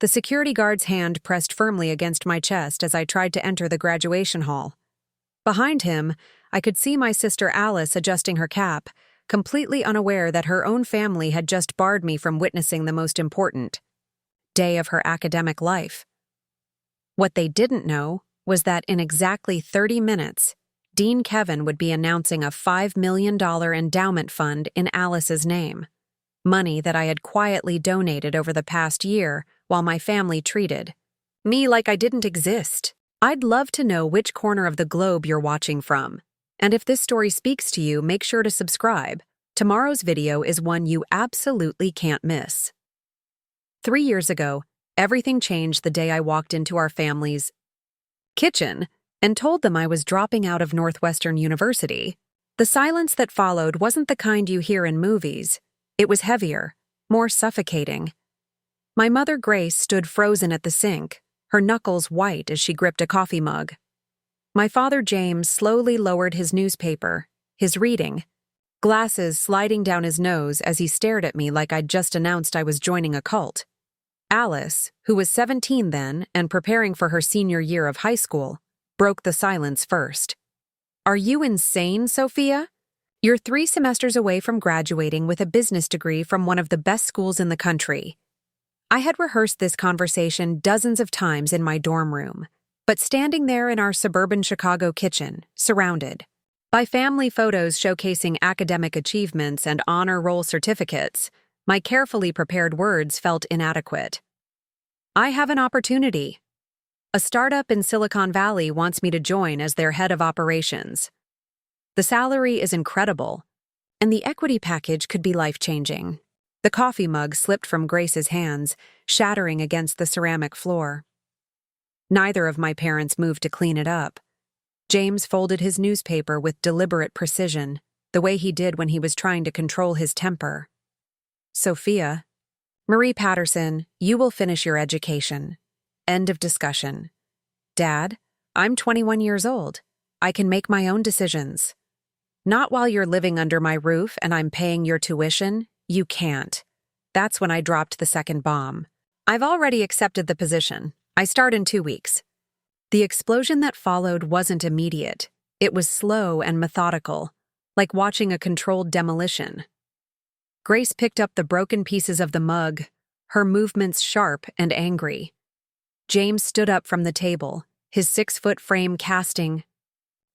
The security guard's hand pressed firmly against my chest as I tried to enter the graduation hall. Behind him, I could see my sister Alice adjusting her cap, completely unaware that her own family had just barred me from witnessing the most important day of her academic life. What they didn't know was that in exactly 30 minutes, Dean Kevin would be announcing a $5 million endowment fund in Alice's name, money that I had quietly donated over the past year while my family treated me like I didn't exist. I'd love to know which corner of the globe you're watching from. And if this story speaks to you, make sure to subscribe. Tomorrow's video is one you absolutely can't miss. 3 years ago, everything changed the day I walked into our family's kitchen and told them I was dropping out of Northwestern University. The silence that followed wasn't the kind you hear in movies. It was heavier, more suffocating. My mother Grace stood frozen at the sink, her knuckles white as she gripped a coffee mug. My father James slowly lowered his newspaper, his reading, glasses sliding down his nose as he stared at me like I'd just announced I was joining a cult. Alice, who was 17 then and preparing for her senior year of high school, broke the silence first. "Are you insane, Sophia? You're 3 semesters away from graduating with a business degree from one of the best schools in the country." I had rehearsed this conversation dozens of times in my dorm room, but standing there in our suburban Chicago kitchen, surrounded by family photos showcasing academic achievements and honor roll certificates, my carefully prepared words felt inadequate. "I have an opportunity. A startup in Silicon Valley wants me to join as their head of operations. The salary is incredible, and the equity package could be life-changing." The coffee mug slipped from Grace's hands, shattering against the ceramic floor. Neither of my parents moved to clean it up. James folded his newspaper with deliberate precision, the way he did when he was trying to control his temper. "Sophia, Marie Patterson, you will finish your education. End of discussion. Dad, I'm 21 years old. I can make my own decisions. Not while you're living under my roof and I'm paying your tuition. You can't." That's when I dropped the second bomb. "I've already accepted the position. I start in 2 weeks." The explosion that followed wasn't immediate. It was slow and methodical, like watching a controlled demolition. Grace picked up the broken pieces of the mug, her movements sharp and angry. James stood up from the table, his 6-foot frame casting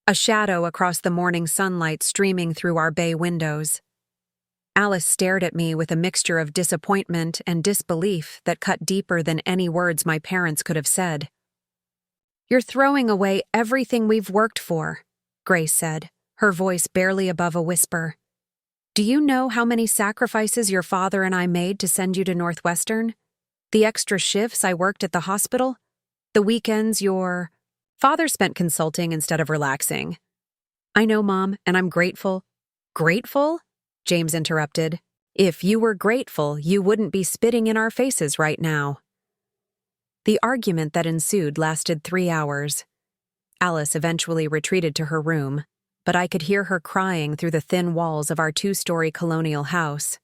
a shadow across the morning sunlight streaming through our bay windows. Alice stared at me with a mixture of disappointment and disbelief that cut deeper than any words my parents could have said. "You're throwing away everything we've worked for," Grace said, her voice barely above a whisper. "Do you know how many sacrifices your father and I made to send you to Northwestern? The extra shifts I worked at the hospital? The weekends your father spent consulting instead of relaxing." "I know, Mom, and I'm grateful." "Grateful?" James interrupted. "If you were grateful, you wouldn't be spitting in our faces right now." The argument that ensued lasted 3 hours. Alice eventually retreated to her room, but I could hear her crying through the thin walls of our 2-story colonial house.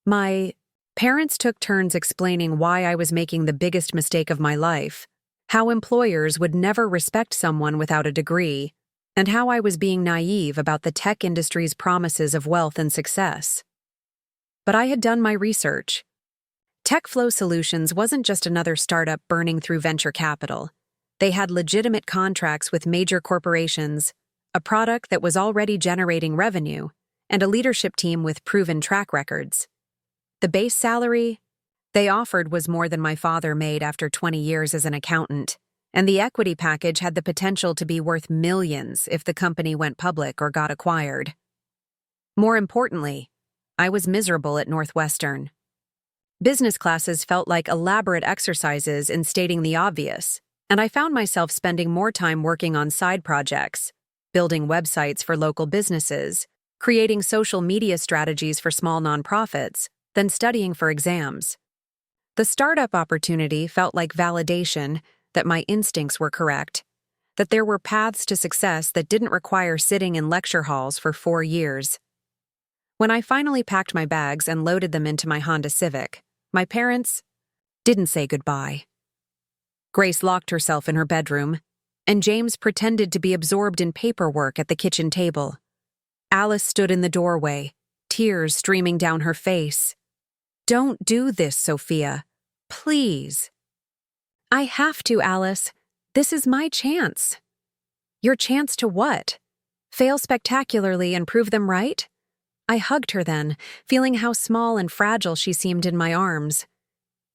My parents took turns explaining why I was making the biggest mistake of my life, how employers would never respect someone without a degree, and how I was being naive about the tech industry's promises of wealth and success. But I had done my research. TechFlow Solutions wasn't just another startup burning through venture capital. They had legitimate contracts with major corporations, a product that was already generating revenue, and a leadership team with proven track records. The base salary they offered was more than my father made after 20 years as an accountant, and the equity package had the potential to be worth millions if the company went public or got acquired. More importantly, I was miserable at Northwestern. Business classes felt like elaborate exercises in stating the obvious, and I found myself spending more time working on side projects, building websites for local businesses, creating social media strategies for small nonprofits, than studying for exams. The startup opportunity felt like validation that my instincts were correct, that there were paths to success that didn't require sitting in lecture halls for 4 years. When I finally packed my bags and loaded them into my Honda Civic, my parents didn't say goodbye. Grace locked herself in her bedroom, and James pretended to be absorbed in paperwork at the kitchen table. Alice stood in the doorway, tears streaming down her face. "Don't do this, Sophia. Please." "I have to, Alice. This is my chance." "Your chance to what? Fail spectacularly and prove them right?" I hugged her then, feeling how small and fragile she seemed in my arms.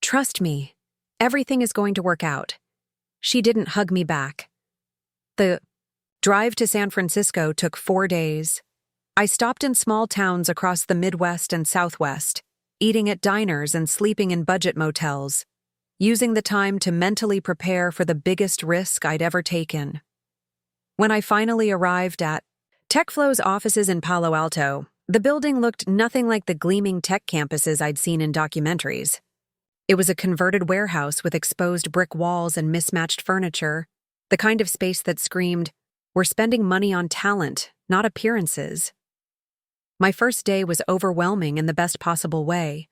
"Trust me, everything is going to work out." She didn't hug me back. The drive to San Francisco took 4 days. I stopped in small towns across the Midwest and Southwest, eating at diners and sleeping in budget motels, using the time to mentally prepare for the biggest risk I'd ever taken. When I finally arrived at TechFlow's offices in Palo Alto, the building looked nothing like the gleaming tech campuses I'd seen in documentaries. It was a converted warehouse with exposed brick walls and mismatched furniture, the kind of space that screamed, "We're spending money on talent, not appearances." My first day was overwhelming in the best possible way.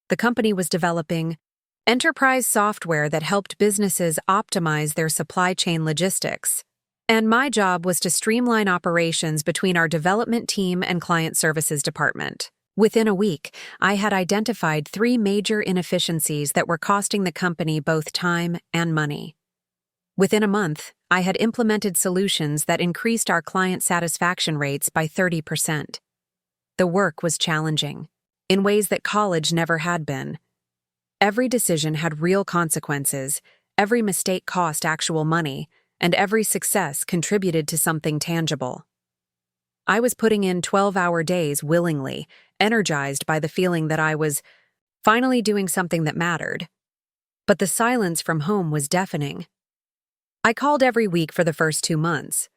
The company was developing enterprise software that helped businesses optimize their supply chain logistics, and my job was to streamline operations between our development team and client services department. Within a week, I had identified 3 major inefficiencies that were costing the company both time and money. Within a month, I had implemented solutions that increased our client satisfaction rates by 30%. The work was challenging, in ways that college never had been. Every decision had real consequences, every mistake cost actual money, and every success contributed to something tangible. I was putting in 12-hour days willingly, energized by the feeling that I was finally doing something that mattered. But the silence from home was deafening. I called every week for the first 2 months.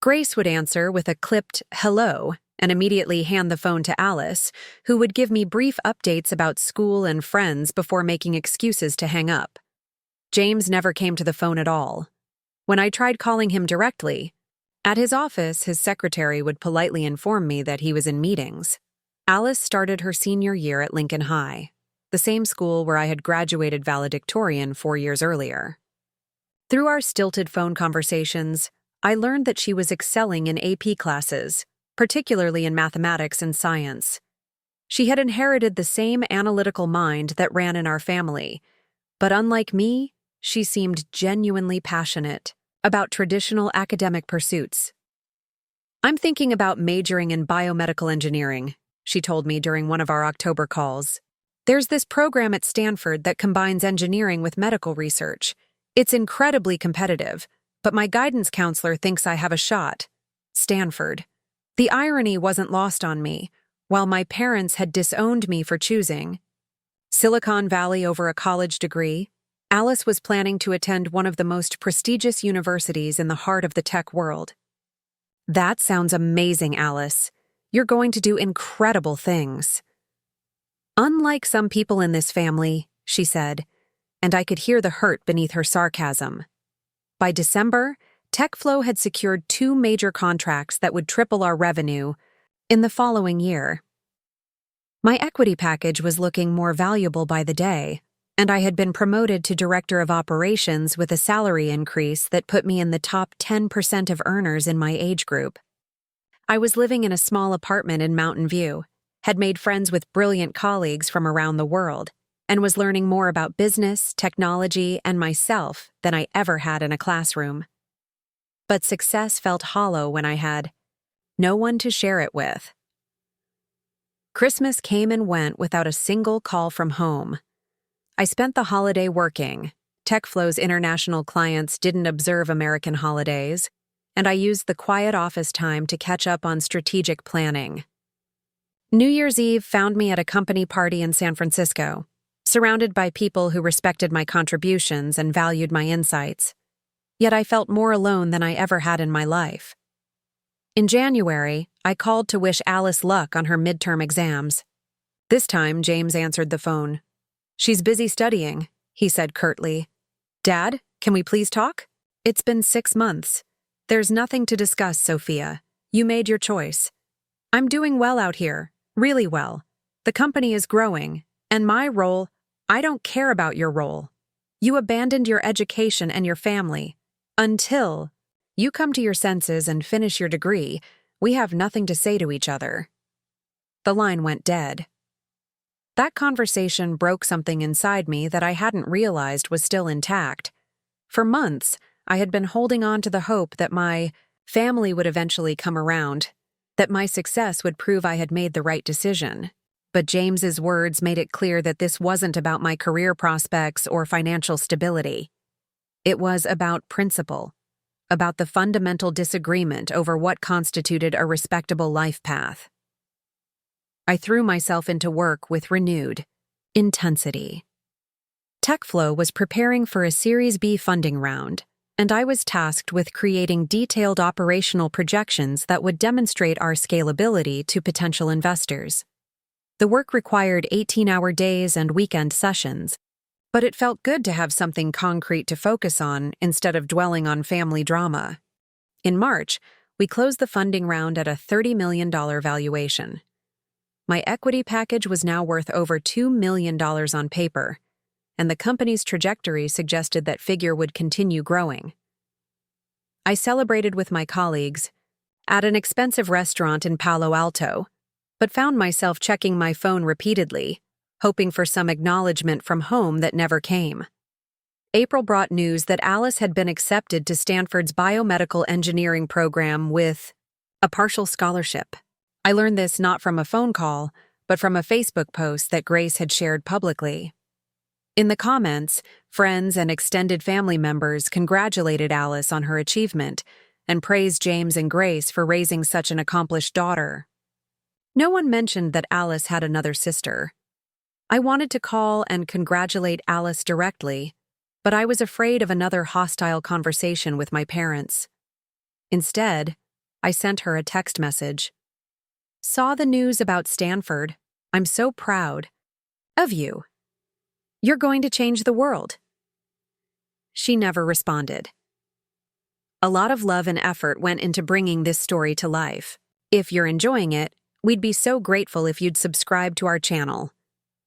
Grace would answer with a clipped hello and immediately hand the phone to Alice, who would give me brief updates about school and friends before making excuses to hang up. James never came to the phone at all. When I tried calling him directly, at his office, his secretary would politely inform me that he was in meetings. Alice started her senior year at Lincoln High, the same school where I had graduated valedictorian 4 years earlier. Through our stilted phone conversations, I learned that she was excelling in AP classes, particularly in mathematics and science. She had inherited the same analytical mind that ran in our family, but unlike me, she seemed genuinely passionate about traditional academic pursuits. "I'm thinking about majoring in biomedical engineering," she told me during one of our October calls. "There's this program at Stanford that combines engineering with medical research. It's incredibly competitive, but my guidance counselor thinks I have a shot." Stanford. The irony wasn't lost on me. While my parents had disowned me for choosing Silicon Valley over a college degree, Alice was planning to attend one of the most prestigious universities in the heart of the tech world. "That sounds amazing, Alice. You're going to do incredible things." "Unlike some people in this family," she said, and I could hear the hurt beneath her sarcasm. By December, TechFlow had secured 2 major contracts that would triple our revenue in the following year. My equity package was looking more valuable by the day, and I had been promoted to director of operations with a salary increase that put me in the top 10% of earners in my age group. I was living in a small apartment in Mountain View, had made friends with brilliant colleagues from around the world, and was learning more about business, technology, and myself than I ever had in a classroom. But success felt hollow when I had no one to share it with. Christmas came and went without a single call from home. I spent the holiday working. TechFlow's international clients didn't observe American holidays, and I used the quiet office time to catch up on strategic planning. New Year's Eve found me at a company party in San Francisco, surrounded by people who respected my contributions and valued my insights. Yet I felt more alone than I ever had in my life. In January, I called to wish Alice luck on her midterm exams. This time, James answered the phone. "She's busy studying," he said curtly. "Dad, can we please talk?" "It's been 6 months. There's nothing to discuss, Sophia. You made your choice. I'm doing well out here, really well. The company is growing, and my role, I don't care about your role. You abandoned your education and your family. Until you come to your senses and finish your degree, we have nothing to say to each other." The line went dead. That conversation broke something inside me that I hadn't realized was still intact. For months, I had been holding on to the hope that my family would eventually come around, that my success would prove I had made the right decision. But James's words made it clear that this wasn't about my career prospects or financial stability. It was about principle, about the fundamental disagreement over what constituted a respectable life path. I threw myself into work with renewed intensity. TechFlow was preparing for a Series B funding round, and I was tasked with creating detailed operational projections that would demonstrate our scalability to potential investors. The work required 18-hour days and weekend sessions, but it felt good to have something concrete to focus on instead of dwelling on family drama. In March, we closed the funding round at a $30 million valuation. My equity package was now worth over $2 million on paper, and the company's trajectory suggested that figure would continue growing. I celebrated with my colleagues at an expensive restaurant in Palo Alto, but found myself checking my phone repeatedly, hoping for some acknowledgement from home that never came. April brought news that Alice had been accepted to Stanford's biomedical engineering program with a partial scholarship. I learned this not from a phone call, but from a Facebook post that Grace had shared publicly. In the comments, friends and extended family members congratulated Alice on her achievement and praised James and Grace for raising such an accomplished daughter. No one mentioned that Alice had another sister. I wanted to call and congratulate Alice directly, but I was afraid of another hostile conversation with my parents. Instead, I sent her a text message. "Saw the news about Stanford. I'm so proud of you. You're going to change the world." She never responded. A lot of love and effort went into bringing this story to life. If you're enjoying it, we'd be so grateful if you'd subscribe to our channel.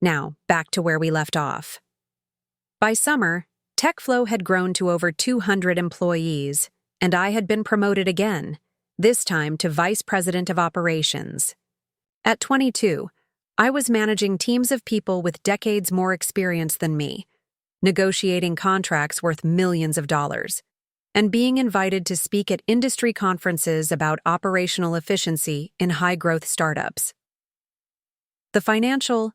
Now, back to where we left off. By summer, TechFlow had grown to over 200 employees, and I had been promoted again, this time to Vice President of Operations. At 22, I was managing teams of people with decades more experience than me, negotiating contracts worth millions of dollars, and being invited to speak at industry conferences about operational efficiency in high-growth startups. The financial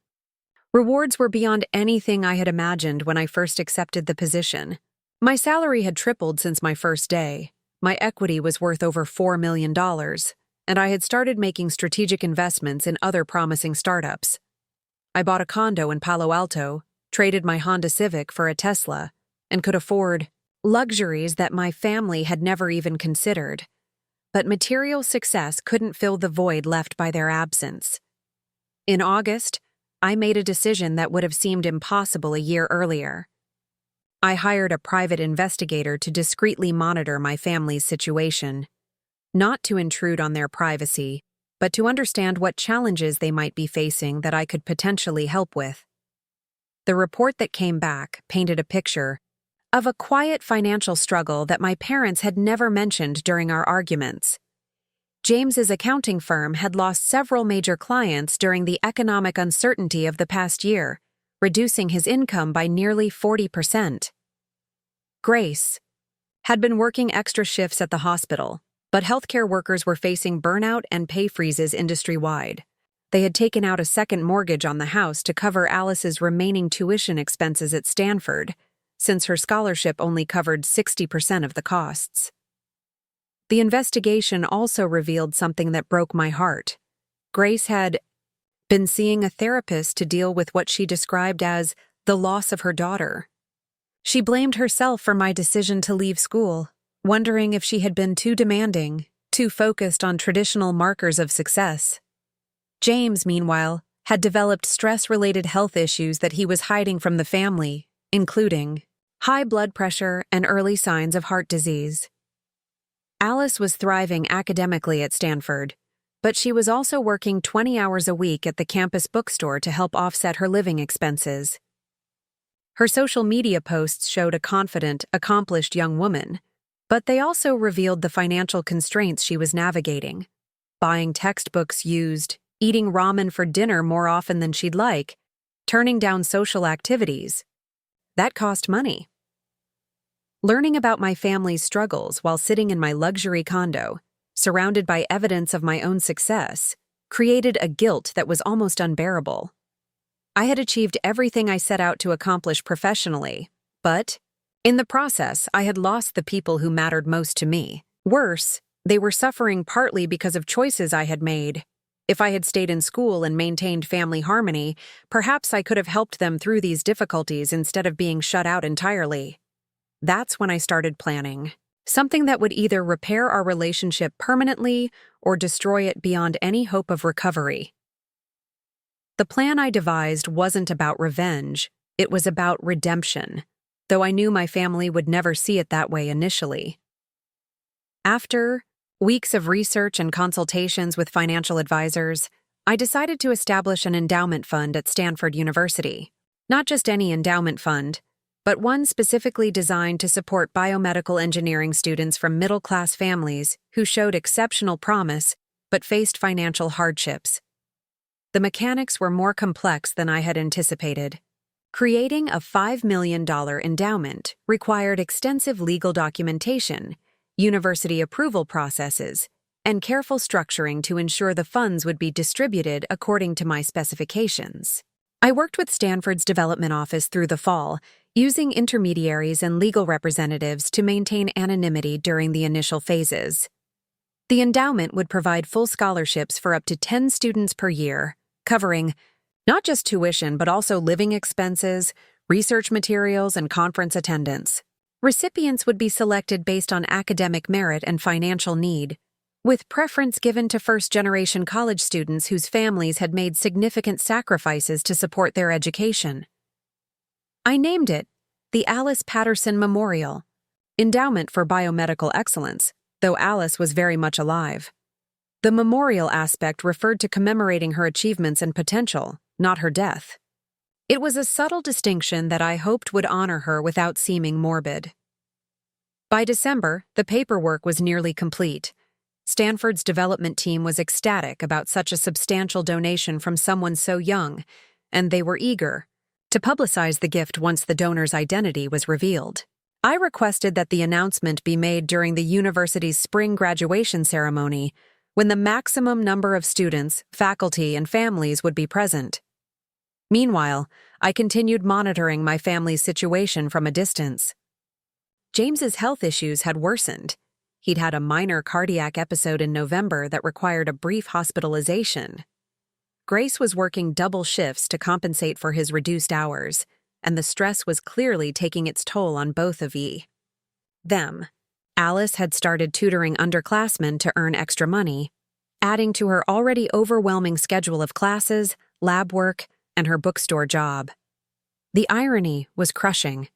rewards were beyond anything I had imagined when I first accepted the position. My salary had tripled since my first day, my equity was worth over $4 million, and I had started making strategic investments in other promising startups. I bought a condo in Palo Alto, traded my Honda Civic for a Tesla, and could afford luxuries that my family had never even considered. But material success couldn't fill the void left by their absence. In August, I made a decision that would have seemed impossible a year earlier. I hired a private investigator to discreetly monitor my family's situation, not to intrude on their privacy, but to understand what challenges they might be facing that I could potentially help with. The report that came back painted a picture of a quiet financial struggle that my parents had never mentioned during our arguments. James's accounting firm had lost several major clients during the economic uncertainty of the past year, reducing his income by nearly 40%. Grace had been working extra shifts at the hospital, but healthcare workers were facing burnout and pay freezes industry-wide. They had taken out a second mortgage on the house to cover Alice's remaining tuition expenses at Stanford, since her scholarship only covered 60% of the costs. The investigation also revealed something that broke my heart. Grace had been seeing a therapist to deal with what she described as the loss of her daughter. She blamed herself for my decision to leave school, wondering if she had been too demanding, too focused on traditional markers of success. James, meanwhile, had developed stress-related health issues that he was hiding from the family, including high blood pressure and early signs of heart disease. Alice was thriving academically at Stanford, but she was also working 20 hours a week at the campus bookstore to help offset her living expenses. Her social media posts showed a confident, accomplished young woman, but they also revealed the financial constraints she was navigating. Buying textbooks used, eating ramen for dinner more often than she'd like, turning down social activities. That cost money. Learning about my family's struggles while sitting in my luxury condo, surrounded by evidence of my own success, created a guilt that was almost unbearable. I had achieved everything I set out to accomplish professionally, but, in the process, I had lost the people who mattered most to me. Worse, they were suffering partly because of choices I had made. If I had stayed in school and maintained family harmony, perhaps I could have helped them through these difficulties instead of being shut out entirely. That's when I started planning. Something that would either repair our relationship permanently or destroy it beyond any hope of recovery. The plan I devised wasn't about revenge, it was about redemption, though I knew my family would never see it that way initially. After weeks of research and consultations with financial advisors, I decided to establish an endowment fund at Stanford University. Not just any endowment fund, but one specifically designed to support biomedical engineering students from middle-class families who showed exceptional promise but faced financial hardships. The mechanics were more complex than I had anticipated. Creating a $5 million endowment required extensive legal documentation, university approval processes, and careful structuring to ensure the funds would be distributed according to my specifications. I worked with Stanford's development office through the fall, using intermediaries and legal representatives to maintain anonymity during the initial phases. The endowment would provide full scholarships for up to 10 students per year, covering not just tuition but also living expenses, research materials, and conference attendance. Recipients would be selected based on academic merit and financial need, with preference given to first-generation college students whose families had made significant sacrifices to support their education. I named it the Alice Patterson Memorial, Endowment for Biomedical Excellence, though Alice was very much alive. The memorial aspect referred to commemorating her achievements and potential, not her death. It was a subtle distinction that I hoped would honor her without seeming morbid. By December, the paperwork was nearly complete. Stanford's development team was ecstatic about such a substantial donation from someone so young, and they were eager to publicize the gift once the donor's identity was revealed. I requested that the announcement be made during the university's spring graduation ceremony, when the maximum number of students, faculty, and families would be present. Meanwhile, I continued monitoring my family's situation from a distance. James's health issues had worsened. He'd had a minor cardiac episode in November that required a brief hospitalization. Grace was working double shifts to compensate for his reduced hours, and the stress was clearly taking its toll on both of them. Alice had started tutoring underclassmen to earn extra money, adding to her already overwhelming schedule of classes, lab work, and her bookstore job. The irony was crushing.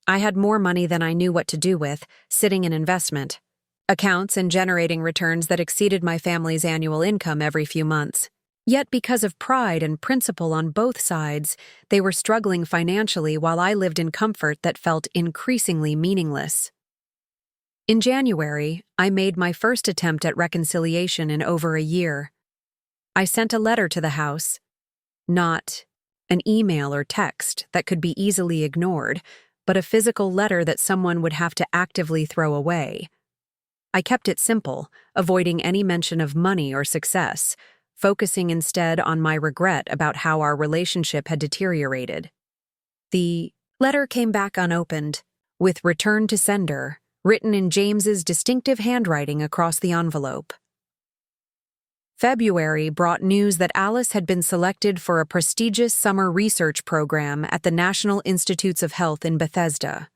I had more money than I knew what to do with, sitting in investment accounts and generating returns that exceeded my family's annual income every few months. Yet because of pride and principle on both sides, they were struggling financially while I lived in comfort that felt increasingly meaningless. In January, I made my first attempt at reconciliation in over a year. I sent a letter to the house, not an email or text that could be easily ignored, but a physical letter that someone would have to actively throw away. I kept it simple, avoiding any mention of money or success, focusing instead on my regret about how our relationship had deteriorated. The letter came back unopened, with "Return to sender" written in James's distinctive handwriting across the envelope. February brought news that Alice had been selected for a prestigious summer research program at the National Institutes of Health in Bethesda.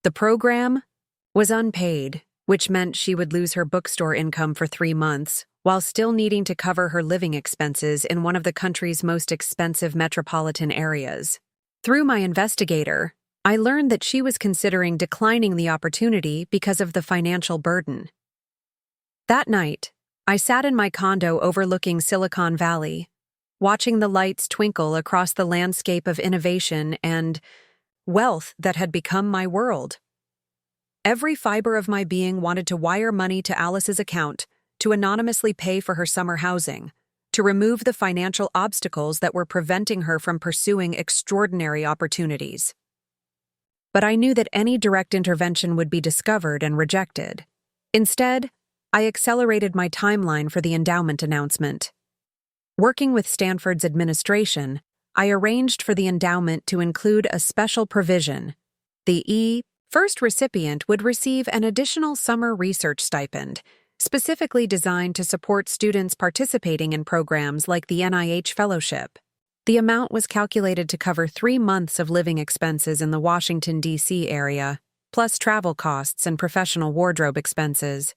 The program was unpaid, which meant she would lose her bookstore income for 3 months, while still needing to cover her living expenses in one of the country's most expensive metropolitan areas. Through my investigator, I learned that she was considering declining the opportunity because of the financial burden. That night, I sat in my condo overlooking Silicon Valley, watching the lights twinkle across the landscape of innovation and wealth that had become my world. Every fiber of my being wanted to wire money to Alice's account, to anonymously pay for her summer housing, to remove the financial obstacles that were preventing her from pursuing extraordinary opportunities. But I knew that any direct intervention would be discovered and rejected. Instead, I accelerated my timeline for the endowment announcement. Working with Stanford's administration, I arranged for the endowment to include a special provision. The first recipient would receive an additional summer research stipend, specifically designed to support students participating in programs like the NIH Fellowship. The amount was calculated to cover 3 months of living expenses in the Washington, D.C. area, plus travel costs and professional wardrobe expenses.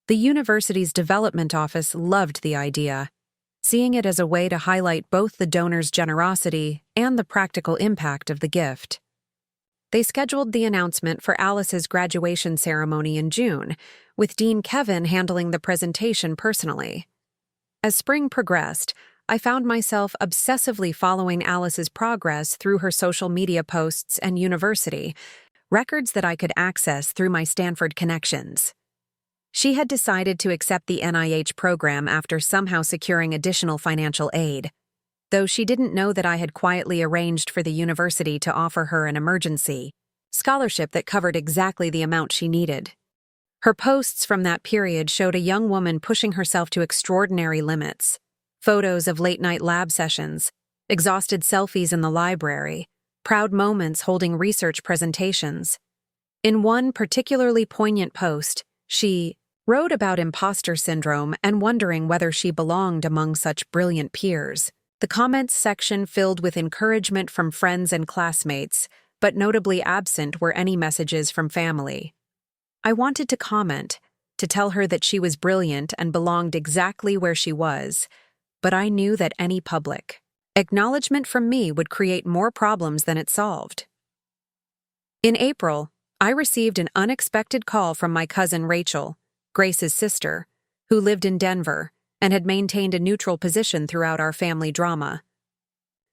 The university's development office loved the idea, seeing it as a way to highlight both the donor's generosity and the practical impact of the gift. They scheduled the announcement for Alice's graduation ceremony in June, with Dean Kevin handling the presentation personally. As spring progressed, I found myself obsessively following Alice's progress through her social media posts and university, records that I could access through my Stanford connections. She had decided to accept the NIH program after somehow securing additional financial aid, though she didn't know that I had quietly arranged for the university to offer her an emergency scholarship that covered exactly the amount she needed. Her posts from that period showed a young woman pushing herself to extraordinary limits. Photos of late-night lab sessions, exhausted selfies in the library, proud moments holding research presentations. In one particularly poignant post, she wrote about imposter syndrome and wondering whether she belonged among such brilliant peers. The comments section filled with encouragement from friends and classmates, but notably absent were any messages from family. I wanted to comment, to tell her that she was brilliant and belonged exactly where she was, but I knew that any public acknowledgement from me would create more problems than it solved. In April, I received an unexpected call from my cousin Rachel, Grace's sister, who lived in Denver and had maintained a neutral position throughout our family drama.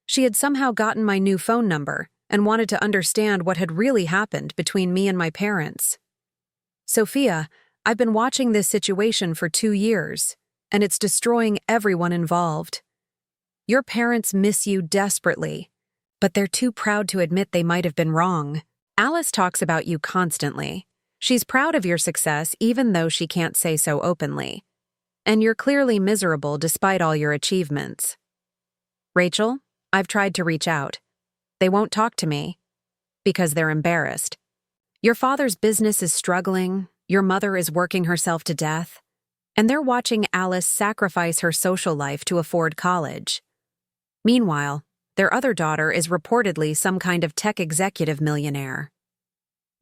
She had somehow gotten my new phone number and wanted to understand what had really happened between me and my parents. "Sophia, I've been watching this situation for 2 years, and it's destroying everyone involved. Your parents miss you desperately, but they're too proud to admit they might have been wrong. Alice talks about you constantly. She's proud of your success even though she can't say so openly. And you're clearly miserable despite all your achievements. Rachel, I've tried to reach out. They won't talk to me because they're embarrassed. Your father's business is struggling, your mother is working herself to death, and they're watching Alice sacrifice her social life to afford college. Meanwhile, their other daughter is reportedly some kind of tech executive millionaire.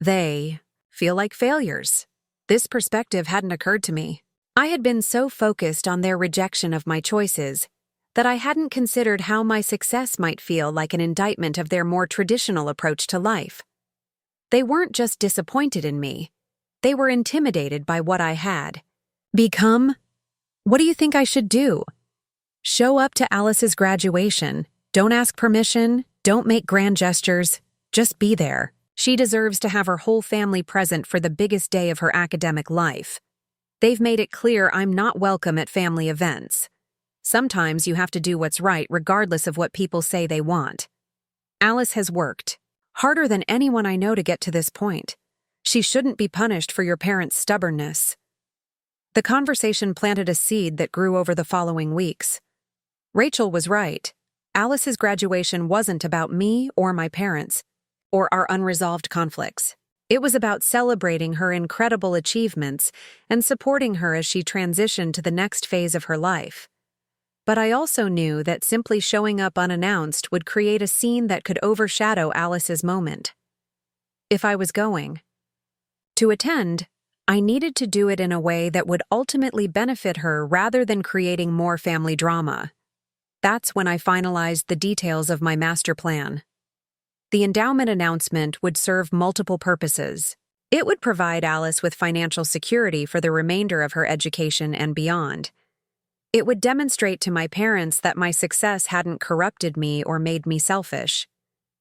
They feel like failures. This perspective hadn't occurred to me. I had been so focused on their rejection of my choices that I hadn't considered how my success might feel like an indictment of their more traditional approach to life. They weren't just disappointed in me. They were intimidated by what I had become. What do you think I should do? Show up to Alice's graduation. Don't ask permission. Don't make grand gestures. Just be there. She deserves to have her whole family present for the biggest day of her academic life. They've made it clear I'm not welcome at family events. Sometimes you have to do what's right regardless of what people say they want. Alice has worked harder than anyone I know to get to this point. She shouldn't be punished for your parents' stubbornness." The conversation planted a seed that grew over the following weeks. Rachel was right. Alice's graduation wasn't about me or my parents, or our unresolved conflicts. It was about celebrating her incredible achievements and supporting her as she transitioned to the next phase of her life. But I also knew that simply showing up unannounced would create a scene that could overshadow Alice's moment. If I was going to attend, I needed to do it in a way that would ultimately benefit her rather than creating more family drama. That's when I finalized the details of my master plan. The endowment announcement would serve multiple purposes. It would provide Alice with financial security for the remainder of her education and beyond. It would demonstrate to my parents that my success hadn't corrupted me or made me selfish.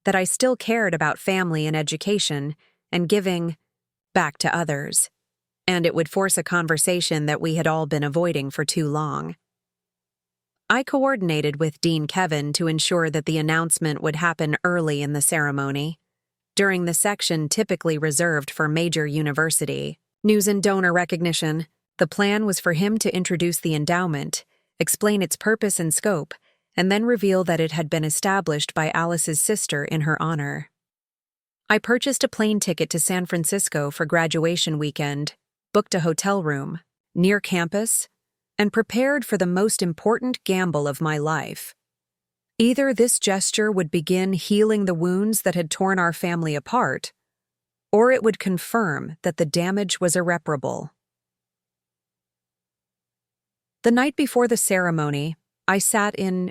that I still cared about family and education and giving back to others, and it would force a conversation that we had all been avoiding for too long. I coordinated with Dean Kevin to ensure that the announcement would happen early in the ceremony, during the section typically reserved for major university news and donor recognition. The plan was for him to introduce the endowment, explain its purpose and scope, and then reveal that it had been established by Alice's sister in her honor. I purchased a plane ticket to San Francisco for graduation weekend, booked a hotel room near campus, and prepared for the most important gamble of my life. Either this gesture would begin healing the wounds that had torn our family apart, or it would confirm that the damage was irreparable. The night before the ceremony, I sat in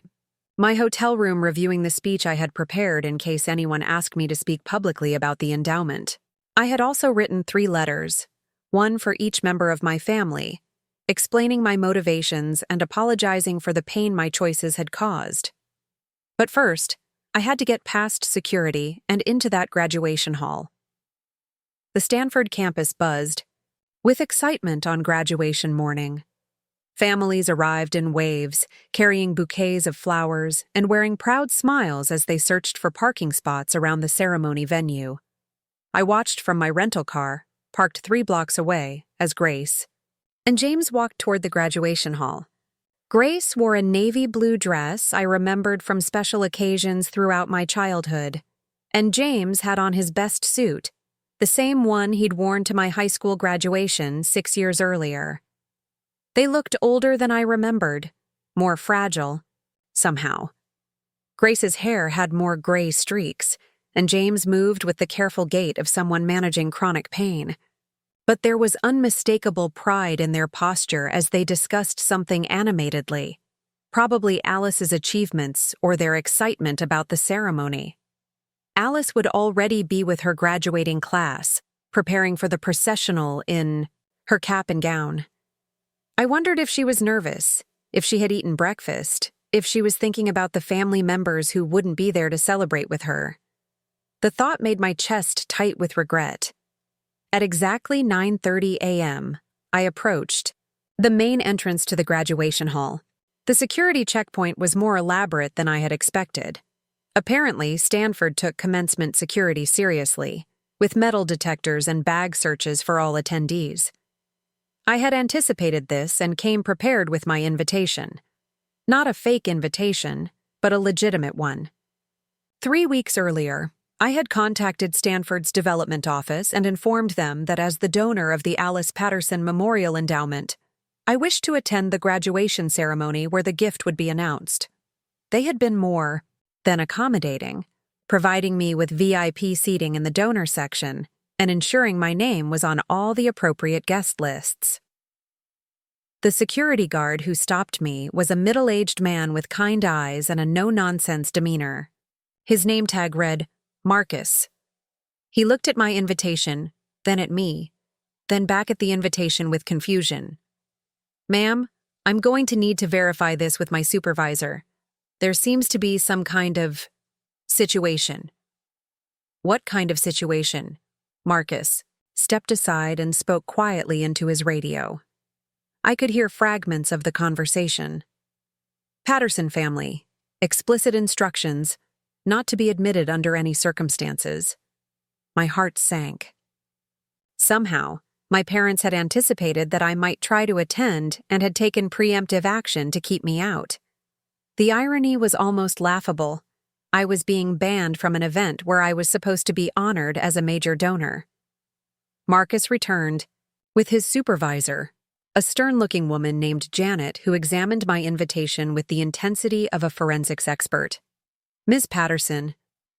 my hotel room reviewing the speech I had prepared in case anyone asked me to speak publicly about the endowment. I had also written 3 letters, one for each member of my family, explaining my motivations and apologizing for the pain my choices had caused. But first, I had to get past security and into that graduation hall. The Stanford campus buzzed with excitement on graduation morning. Families arrived in waves, carrying bouquets of flowers and wearing proud smiles as they searched for parking spots around the ceremony venue. I watched from my rental car, parked 3 blocks away, as Grace and James walked toward the graduation hall. Grace wore a navy blue dress I remembered from special occasions throughout my childhood, and James had on his best suit, the same one he'd worn to my high school graduation 6 years earlier. They looked older than I remembered, more fragile, somehow. Grace's hair had more gray streaks, and James moved with the careful gait of someone managing chronic pain. But there was unmistakable pride in their posture as they discussed something animatedly, probably Alice's achievements or their excitement about the ceremony. Alice would already be with her graduating class, preparing for the processional in her cap and gown. I wondered if she was nervous, if she had eaten breakfast, if she was thinking about the family members who wouldn't be there to celebrate with her. The thought made my chest tight with regret. At exactly 9:30 a.m., I approached the main entrance to the graduation hall. The security checkpoint was more elaborate than I had expected. Apparently, Stanford took commencement security seriously, with metal detectors and bag searches for all attendees. I had anticipated this and came prepared with my invitation. Not a fake invitation, but a legitimate one. 3 weeks earlier, I had contacted Stanford's development office and informed them that as the donor of the Alice Patterson Memorial Endowment, I wished to attend the graduation ceremony where the gift would be announced. They had been more than accommodating, providing me with VIP seating in the donor section and ensuring my name was on all the appropriate guest lists. The security guard who stopped me was a middle-aged man with kind eyes and a no-nonsense demeanor. His name tag read, Marcus. He looked at my invitation, then at me, then back at the invitation with confusion. Ma'am, I'm going to need to verify this with my supervisor. There seems to be some kind of situation. What kind of situation? Marcus stepped aside and spoke quietly into his radio. I could hear fragments of the conversation. Patterson family. Explicit instructions. Not to be admitted under any circumstances. My heart sank. Somehow, my parents had anticipated that I might try to attend and had taken preemptive action to keep me out. The irony was almost laughable. I was being banned from an event where I was supposed to be honored as a major donor. Marcus returned, with his supervisor, a stern-looking woman named Janet who examined my invitation with the intensity of a forensics expert. Ms. Patterson,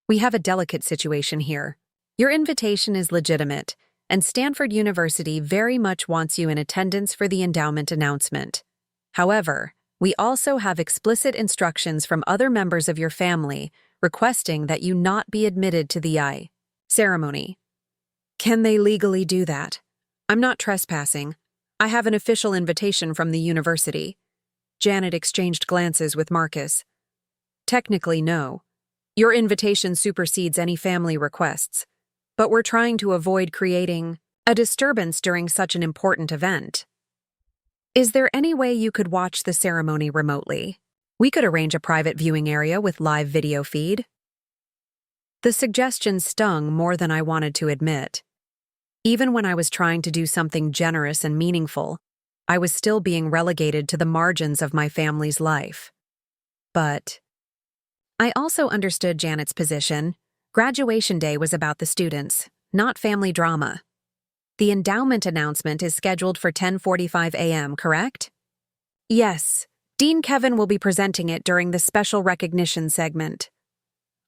we have a delicate situation here. Your invitation is legitimate, and Stanford University very much wants you in attendance for the endowment announcement. However, we also have explicit instructions from other members of your family requesting that you not be admitted to the ceremony. Can they legally do that? I'm not trespassing. I have an official invitation from the university. Janet exchanged glances with Marcus. Technically, no. Your invitation supersedes any family requests, but we're trying to avoid creating a disturbance during such an important event. Is there any way you could watch the ceremony remotely? We could arrange a private viewing area with live video feed. The suggestion stung more than I wanted to admit. Even when I was trying to do something generous and meaningful, I was still being relegated to the margins of my family's life. But I also understood Janet's position. Graduation day was about the students, not family drama. The endowment announcement is scheduled for 10:45 a.m., correct? Yes. Dean Kevin will be presenting it during the special recognition segment.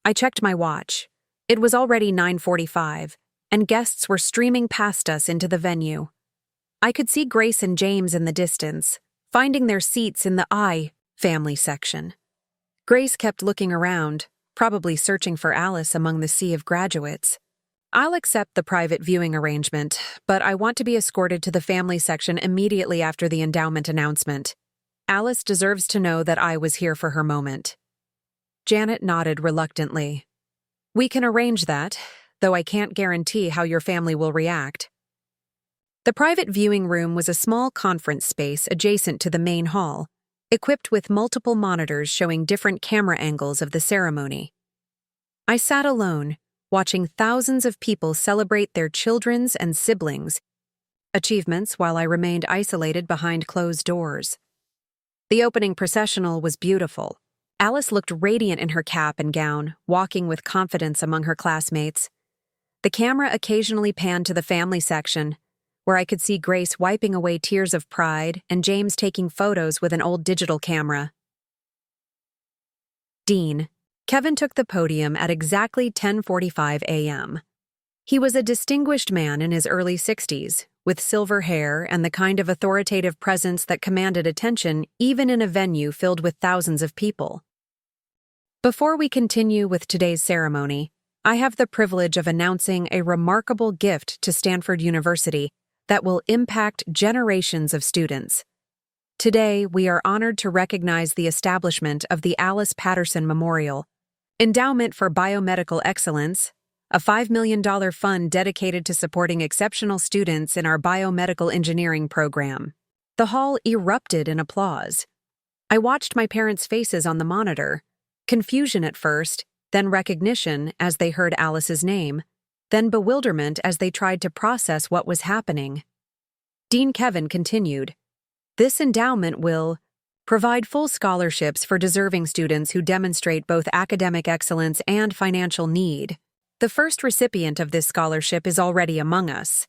I checked my watch. It was already 9:45, and guests were streaming past us into the venue. I could see Grace and James in the distance, finding their seats in the family section. Grace kept looking around, probably searching for Alice among the sea of graduates. I'll accept the private viewing arrangement, but I want to be escorted to the family section immediately after the endowment announcement. Alice deserves to know that I was here for her moment. Janet nodded reluctantly. We can arrange that, though I can't guarantee how your family will react. The private viewing room was a small conference space adjacent to the main hall, equipped with multiple monitors showing different camera angles of the ceremony. I sat alone, watching thousands of people celebrate their children's and siblings' achievements while I remained isolated behind closed doors. The opening processional was beautiful. Alice looked radiant in her cap and gown, walking with confidence among her classmates. The camera occasionally panned to the family section, where I could see Grace wiping away tears of pride and James taking photos with an old digital camera. Dean Kevin took the podium at exactly 10:45 a.m. He was a distinguished man in his early 60s, with silver hair and the kind of authoritative presence that commanded attention even in a venue filled with thousands of people. Before we continue with today's ceremony, I have the privilege of announcing a remarkable gift to Stanford University that will impact generations of students. Today, we are honored to recognize the establishment of the Alice Patterson Memorial, Endowment for Biomedical Excellence, a $5 million fund dedicated to supporting exceptional students in our biomedical engineering program. The hall erupted in applause. I watched my parents' faces on the monitor, confusion at first, then recognition as they heard Alice's name, then bewilderment as they tried to process what was happening. Dean Kevin continued, "This endowment will provide full scholarships for deserving students who demonstrate both academic excellence and financial need. The first recipient of this scholarship is already among us,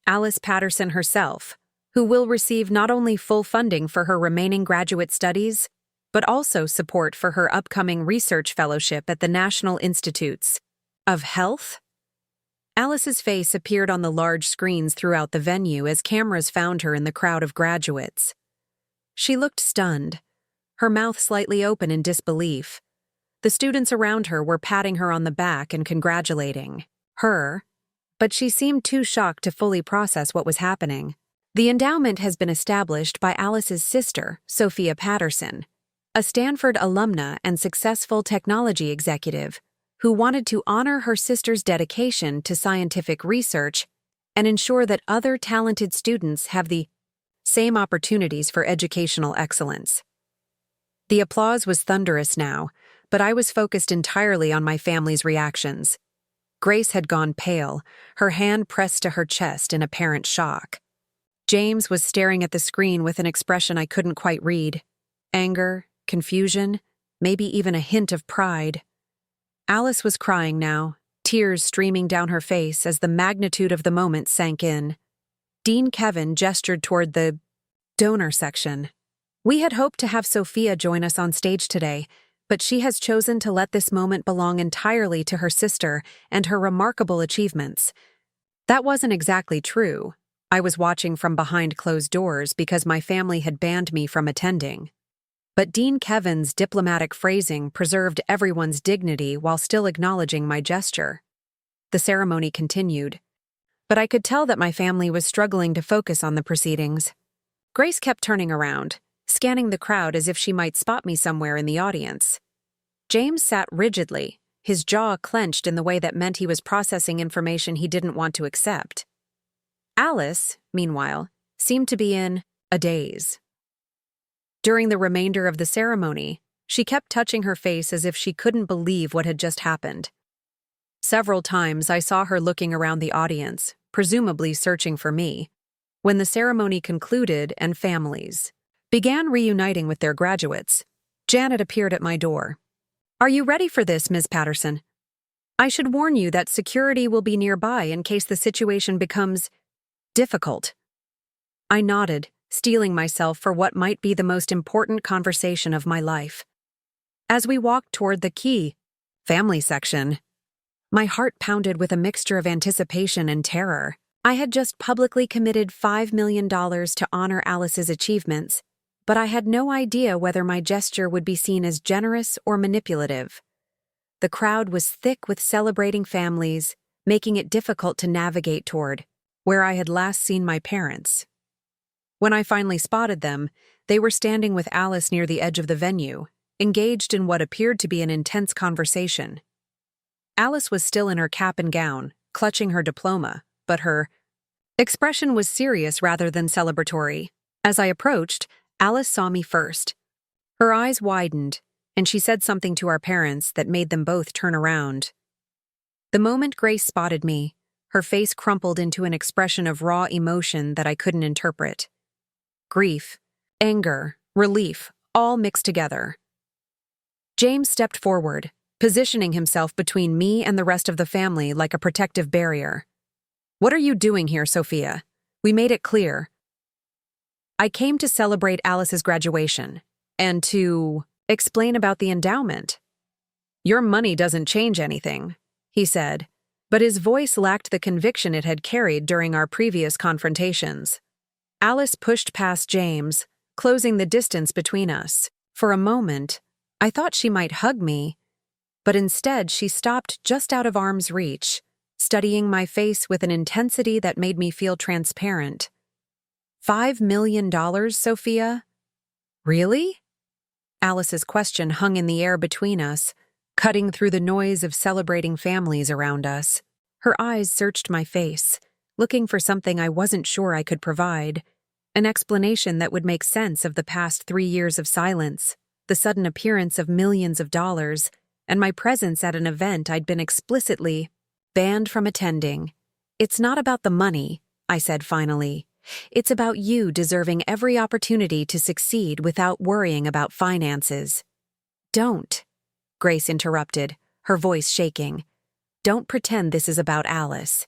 Alice Patterson herself, who will receive not only full funding for her remaining graduate studies, but also support for her upcoming research fellowship at the National Institutes of Health." Alice's face appeared on the large screens throughout the venue as cameras found her in the crowd of graduates. She looked stunned, her mouth slightly open in disbelief. The students around her were patting her on the back and congratulating her, but she seemed too shocked to fully process what was happening. The endowment has been established by Alice's sister, Sophia Patterson, a Stanford alumna and successful technology executive who wanted to honor her sister's dedication to scientific research and ensure that other talented students have the same opportunities for educational excellence. The applause was thunderous now, but I was focused entirely on my family's reactions. Grace had gone pale, her hand pressed to her chest in apparent shock. James was staring at the screen with an expression I couldn't quite read. Anger, confusion, maybe even a hint of pride. Alice was crying now, tears streaming down her face as the magnitude of the moment sank in. Dean Kevin gestured toward the donor section. We had hoped to have Sophia join us on stage today, but she has chosen to let this moment belong entirely to her sister and her remarkable achievements. That wasn't exactly true. I was watching from behind closed doors because my family had banned me from attending. But Dean Kevin's diplomatic phrasing preserved everyone's dignity while still acknowledging my gesture. The ceremony continued, but I could tell that my family was struggling to focus on the proceedings. Grace kept turning around, scanning the crowd as if she might spot me somewhere in the audience. James sat rigidly, his jaw clenched in the way that meant he was processing information he didn't want to accept. Alice, meanwhile, seemed to be in a daze. During the remainder of the ceremony, she kept touching her face as if she couldn't believe what had just happened. Several times I saw her looking around the audience, presumably searching for me. When the ceremony concluded and families began reuniting with their graduates, Janet appeared at my door. "Are you ready for this, Ms. Patterson? I should warn you that security will be nearby in case the situation becomes difficult." I nodded, steeling myself for what might be the most important conversation of my life. As we walked toward the key family section, my heart pounded with a mixture of anticipation and terror. I had just publicly committed $5 million to honor Alice's achievements, but I had no idea whether my gesture would be seen as generous or manipulative. The crowd was thick with celebrating families, making it difficult to navigate toward where I had last seen my parents. When I finally spotted them, they were standing with Alice near the edge of the venue, engaged in what appeared to be an intense conversation. Alice was still in her cap and gown, clutching her diploma, but her expression was serious rather than celebratory. As I approached, Alice saw me first. Her eyes widened, and she said something to our parents that made them both turn around. The moment Grace spotted me, her face crumpled into an expression of raw emotion that I couldn't interpret. Grief, anger, relief, all mixed together. James stepped forward, positioning himself between me and the rest of the family like a protective barrier. "What are you doing here, Sophia? We made it clear." "I came to celebrate Alice's graduation, and to explain about the endowment." "Your money doesn't change anything," he said, but his voice lacked the conviction it had carried during our previous confrontations. Alice pushed past James, closing the distance between us. For a moment, I thought she might hug me, but instead she stopped just out of arm's reach, studying my face with an intensity that made me feel transparent. $5 million, Sophia? Really? Alice's question hung in the air between us, cutting through the noise of celebrating families around us. Her eyes searched my face, looking for something I wasn't sure I could provide, an explanation that would make sense of the past 3 years of silence, the sudden appearance of millions of dollars, and my presence at an event I'd been explicitly banned from attending. "It's not about the money," I said finally. "It's about you deserving every opportunity to succeed without worrying about finances." "Don't," Grace interrupted, her voice shaking. "Don't pretend this is about Alice.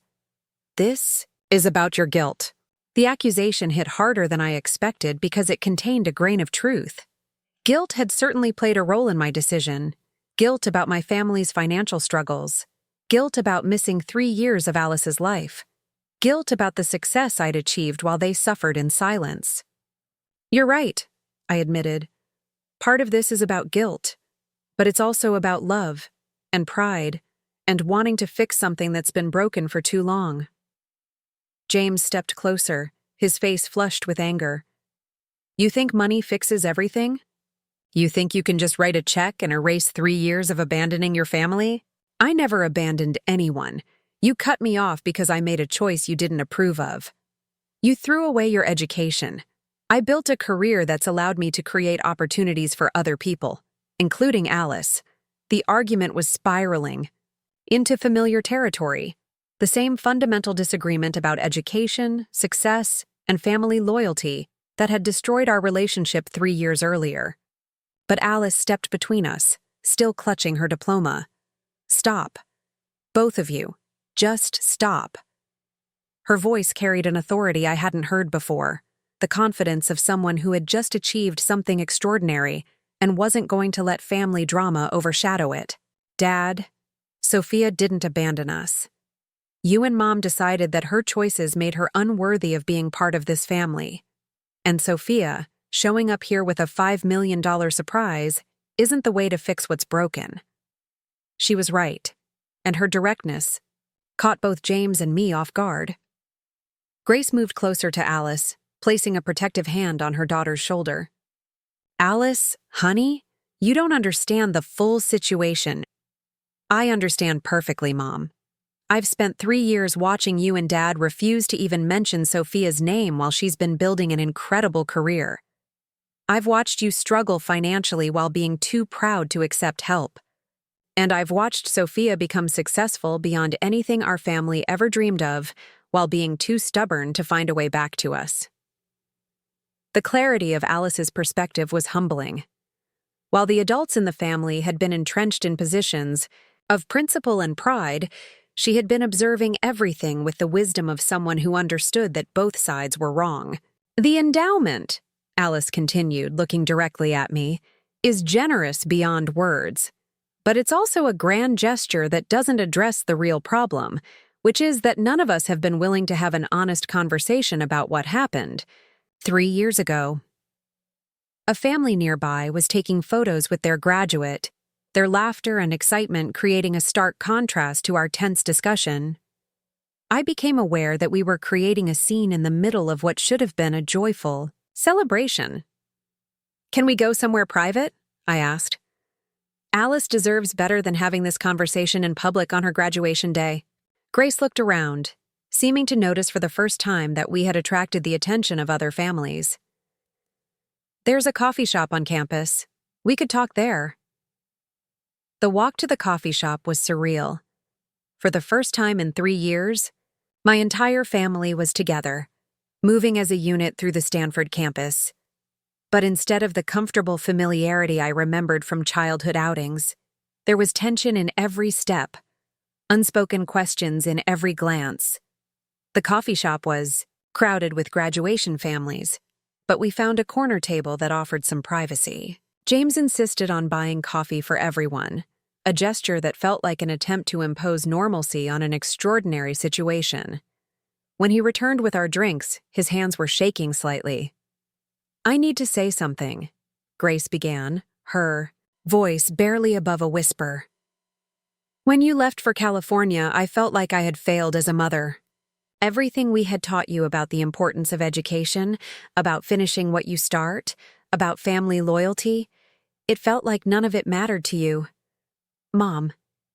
This is about your guilt." The accusation hit harder than I expected because it contained a grain of truth. Guilt had certainly played a role in my decision. Guilt about my family's financial struggles. Guilt about missing 3 years of Alice's life. Guilt about the success I'd achieved while they suffered in silence. "You're right," I admitted. "Part of this is about guilt, but it's also about love and pride and wanting to fix something that's been broken for too long." James stepped closer, his face flushed with anger. "You think money fixes everything? You think you can just write a check and erase 3 years of abandoning your family? I never abandoned anyone. You cut me off because I made a choice you didn't approve of. You threw away your education. I built a career that's allowed me to create opportunities for other people, including Alice." The argument was spiraling into familiar territory. The same fundamental disagreement about education, success, and family loyalty that had destroyed our relationship 3 years earlier. But Alice stepped between us, still clutching her diploma. "Stop. Both of you. Just stop." Her voice carried an authority I hadn't heard before, the confidence of someone who had just achieved something extraordinary and wasn't going to let family drama overshadow it. "Dad, Sophia didn't abandon us. You and Mom decided that her choices made her unworthy of being part of this family. And Sophia, showing up here with a $5 million surprise, isn't the way to fix what's broken." She was right, and her directness caught both James and me off guard. Grace moved closer to Alice, placing a protective hand on her daughter's shoulder. "Alice, honey, you don't understand the full situation. I understand perfectly, Mom. I've spent 3 years watching you and Dad refuse to even mention Sophia's name while she's been building an incredible career. I've watched you struggle financially while being too proud to accept help. And I've watched Sophia become successful beyond anything our family ever dreamed of while being too stubborn to find a way back to us. The clarity of Alice's perspective was humbling. While the adults in the family had been entrenched in positions of principle and pride, she had been observing everything with the wisdom of someone who understood that both sides were wrong. "The endowment," Alice continued, looking directly at me, "is generous beyond words. But it's also a grand gesture that doesn't address the real problem, which is that none of us have been willing to have an honest conversation about what happened 3 years ago." A family nearby was taking photos with their graduate, their laughter and excitement creating a stark contrast to our tense discussion. I became aware that we were creating a scene in the middle of what should have been a joyful celebration. "Can we go somewhere private?" I asked. "Alice deserves better than having this conversation in public on her graduation day." Grace looked around, seeming to notice for the first time that we had attracted the attention of other families. "There's a coffee shop on campus. We could talk there." The walk to the coffee shop was surreal. For the first time in 3 years, my entire family was together, moving as a unit through the Stanford campus. But instead of the comfortable familiarity I remembered from childhood outings, there was tension in every step, unspoken questions in every glance. The coffee shop was crowded with graduation families, but we found a corner table that offered some privacy. James insisted on buying coffee for everyone, a gesture that felt like an attempt to impose normalcy on an extraordinary situation. When he returned with our drinks, his hands were shaking slightly. "I need to say something," Grace began, her voice barely above a whisper. "When you left for California, I felt like I had failed as a mother. Everything we had taught you about the importance of education, about finishing what you start, about family loyalty, it felt like none of it mattered to you. Mom,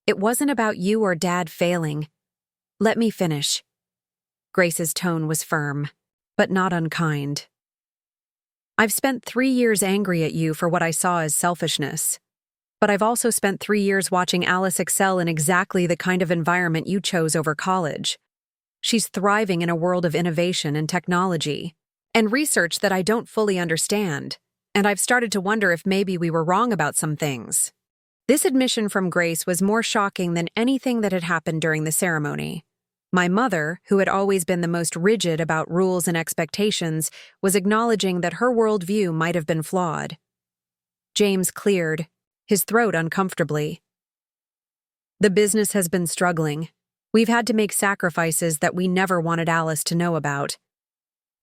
it wasn't about you or Dad failing. Let me finish." Grace's tone was firm, but not unkind. "I've spent 3 years angry at you for what I saw as selfishness. But I've also spent 3 years watching Alice excel in exactly the kind of environment you chose over college. She's thriving in a world of innovation and technology, and research that I don't fully understand, and I've started to wonder if maybe we were wrong about some things." This admission from Grace was more shocking than anything that had happened during the ceremony. My mother, who had always been the most rigid about rules and expectations, was acknowledging that her worldview might have been flawed. James cleared, his throat uncomfortably. "The business has been struggling. We've had to make sacrifices that we never wanted Alice to know about.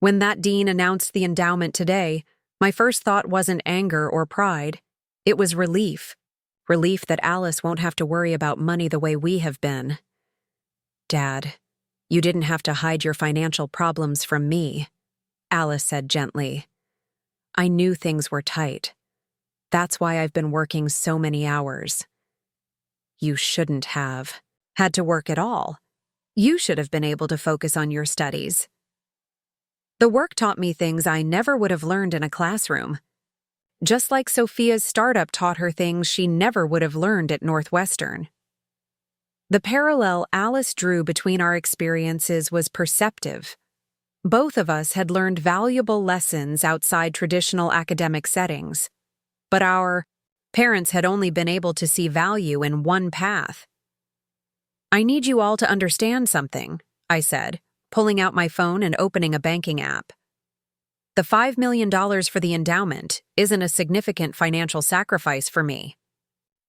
When that dean announced the endowment today, my first thought wasn't anger or pride. It was relief. Relief that Alice won't have to worry about money the way we have been. Dad, you didn't have to hide your financial problems from me," Alice said gently. "I knew things were tight. That's why I've been working so many hours. You shouldn't have had to work at all. You should have been able to focus on your studies. The work taught me things I never would have learned in a classroom. Just like Sophia's startup taught her things she never would have learned at Northwestern." The parallel Alice drew between our experiences was perceptive. Both of us had learned valuable lessons outside traditional academic settings, but our parents had only been able to see value in one path. "I need you all to understand something," I said, pulling out my phone and opening a banking app. "The $5 million for the endowment isn't a significant financial sacrifice for me.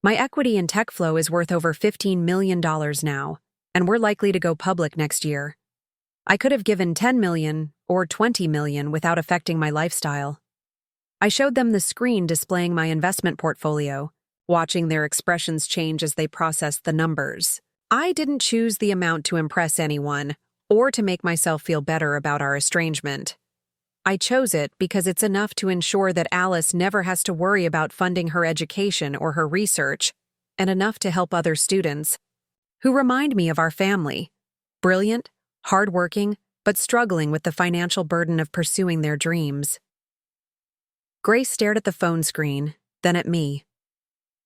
My equity in TechFlow is worth over $15 million now, and we're likely to go public next year. I could have given $10 million or $20 million without affecting my lifestyle." I showed them the screen displaying my investment portfolio, watching their expressions change as they processed the numbers. I didn't choose the amount to impress anyone or to make myself feel better about our estrangement. I chose it because it's enough to ensure that Alice never has to worry about funding her education or her research, and enough to help other students, who remind me of our family. Brilliant, hardworking, but struggling with the financial burden of pursuing their dreams. Grace stared at the phone screen, then at me.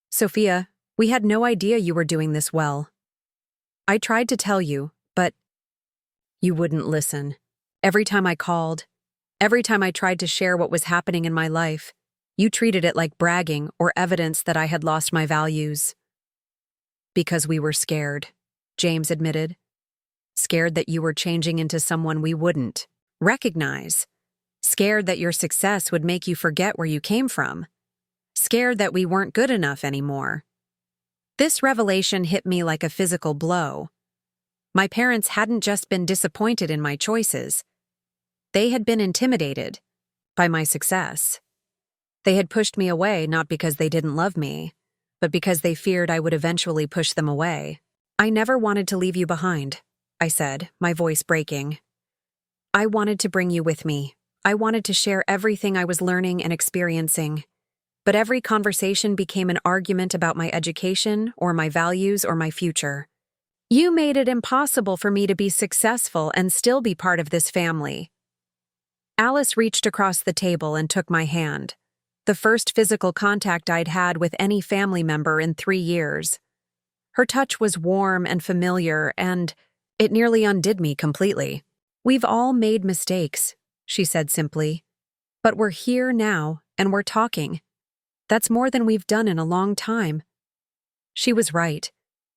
Sophia, we had no idea you were doing this well. I tried to tell you, but you wouldn't listen. Every time I called, every time I tried to share what was happening in my life, you treated it like bragging or evidence that I had lost my values. Because we were scared, James admitted. Scared that you were changing into someone we wouldn't recognize. Scared that your success would make you forget where you came from. Scared that we weren't good enough anymore. This revelation hit me like a physical blow. My parents hadn't just been disappointed in my choices. They had been intimidated by my success. They had pushed me away not because they didn't love me, but because they feared I would eventually push them away. I never wanted to leave you behind, I said, my voice breaking. I wanted to bring you with me. I wanted to share everything I was learning and experiencing. But every conversation became an argument about my education or my values or my future. You made it impossible for me to be successful and still be part of this family. Alice reached across the table and took my hand, the first physical contact I'd had with any family member in 3 years. Her touch was warm and familiar, and it nearly undid me completely. We've all made mistakes, she said simply. But we're here now, and we're talking. That's more than we've done in a long time. She was right.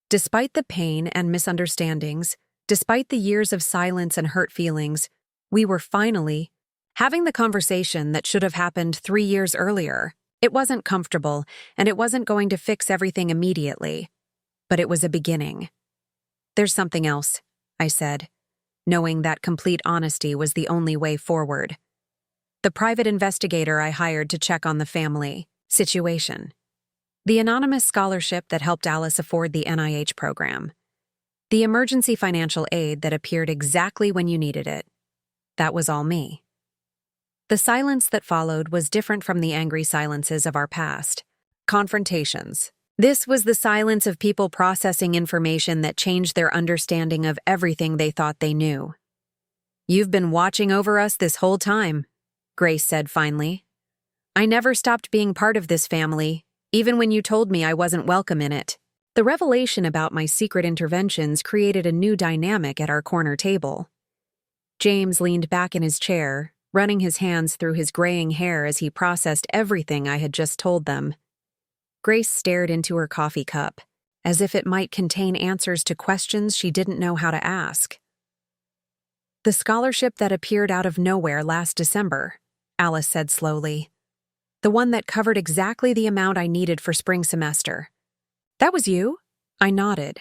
Despite the pain and misunderstandings, despite the years of silence and hurt feelings, we were finally having the conversation that should have happened 3 years earlier. It wasn't comfortable, and it wasn't going to fix everything immediately. But it was a beginning. There's something else, I said, knowing that complete honesty was the only way forward. The private investigator I hired to check on the family situation. The anonymous scholarship that helped Alice afford the NIH program. The emergency financial aid that appeared exactly when you needed it. That was all me. The silence that followed was different from the angry silences of our past. Confrontations. This was the silence of people processing information that changed their understanding of everything they thought they knew. You've been watching over us this whole time, Grace said finally. I never stopped being part of this family, even when you told me I wasn't welcome in it. The revelation about my secret interventions created a new dynamic at our corner table. James leaned back in his chair, running his hands through his graying hair as he processed everything I had just told them. Grace stared into her coffee cup, as if it might contain answers to questions she didn't know how to ask. The scholarship that appeared out of nowhere last December, Alice said slowly. The one that covered exactly the amount I needed for spring semester. That was you? I nodded.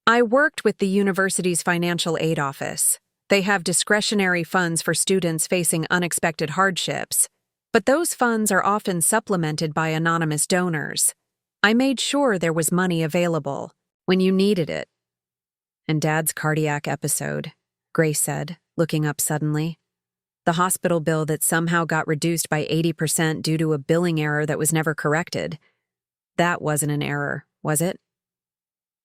I worked with the university's financial aid office. They have discretionary funds for students facing unexpected hardships, but those funds are often supplemented by anonymous donors. I made sure there was money available when you needed it. And Dad's cardiac episode, Grace said, looking up suddenly. The hospital bill that somehow got reduced by 80% due to a billing error that was never corrected. That wasn't an error, was it?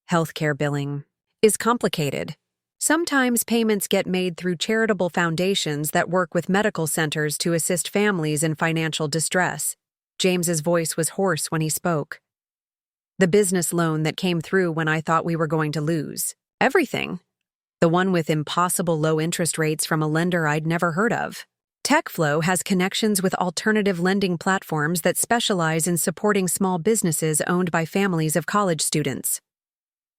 Healthcare billing is complicated. Sometimes payments get made through charitable foundations that work with medical centers to assist families in financial distress. James's voice was hoarse when he spoke. The business loan that came through when I thought we were going to lose everything. The one with impossible low interest rates from a lender I'd never heard of. TechFlow has connections with alternative lending platforms that specialize in supporting small businesses owned by families of college students.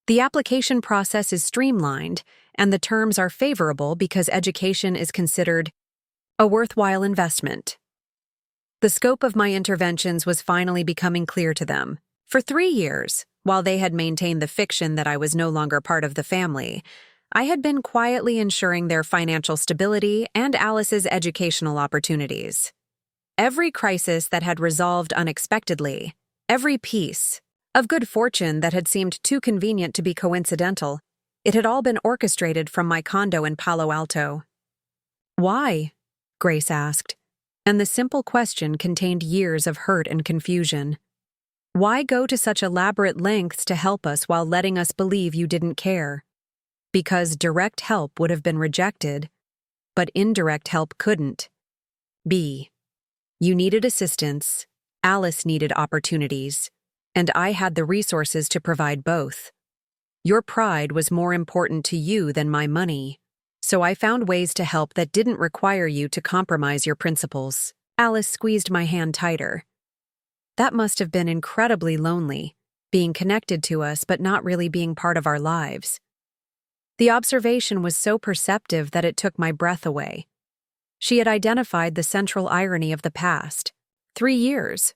The application process is streamlined, and the terms are favorable because education is considered a worthwhile investment. The scope of my interventions was finally becoming clear to them. For 3 years, while they had maintained the fiction that I was no longer part of the family, I had been quietly ensuring their financial stability and Alice's educational opportunities. Every crisis that had resolved unexpectedly, every piece of good fortune that had seemed too convenient to be coincidental, it had all been orchestrated from my condo in Palo Alto. Why? Grace asked, and the simple question contained years of hurt and confusion. Why go to such elaborate lengths to help us while letting us believe you didn't care? Because direct help would have been rejected, but indirect help couldn't. B. You needed assistance, Alice needed opportunities, and I had the resources to provide both. Your pride was more important to you than my money, so I found ways to help that didn't require you to compromise your principles. Alice squeezed my hand tighter. That must have been incredibly lonely, being connected to us but not really being part of our lives. The observation was so perceptive that it took my breath away. She had identified the central irony of the past. 3 years.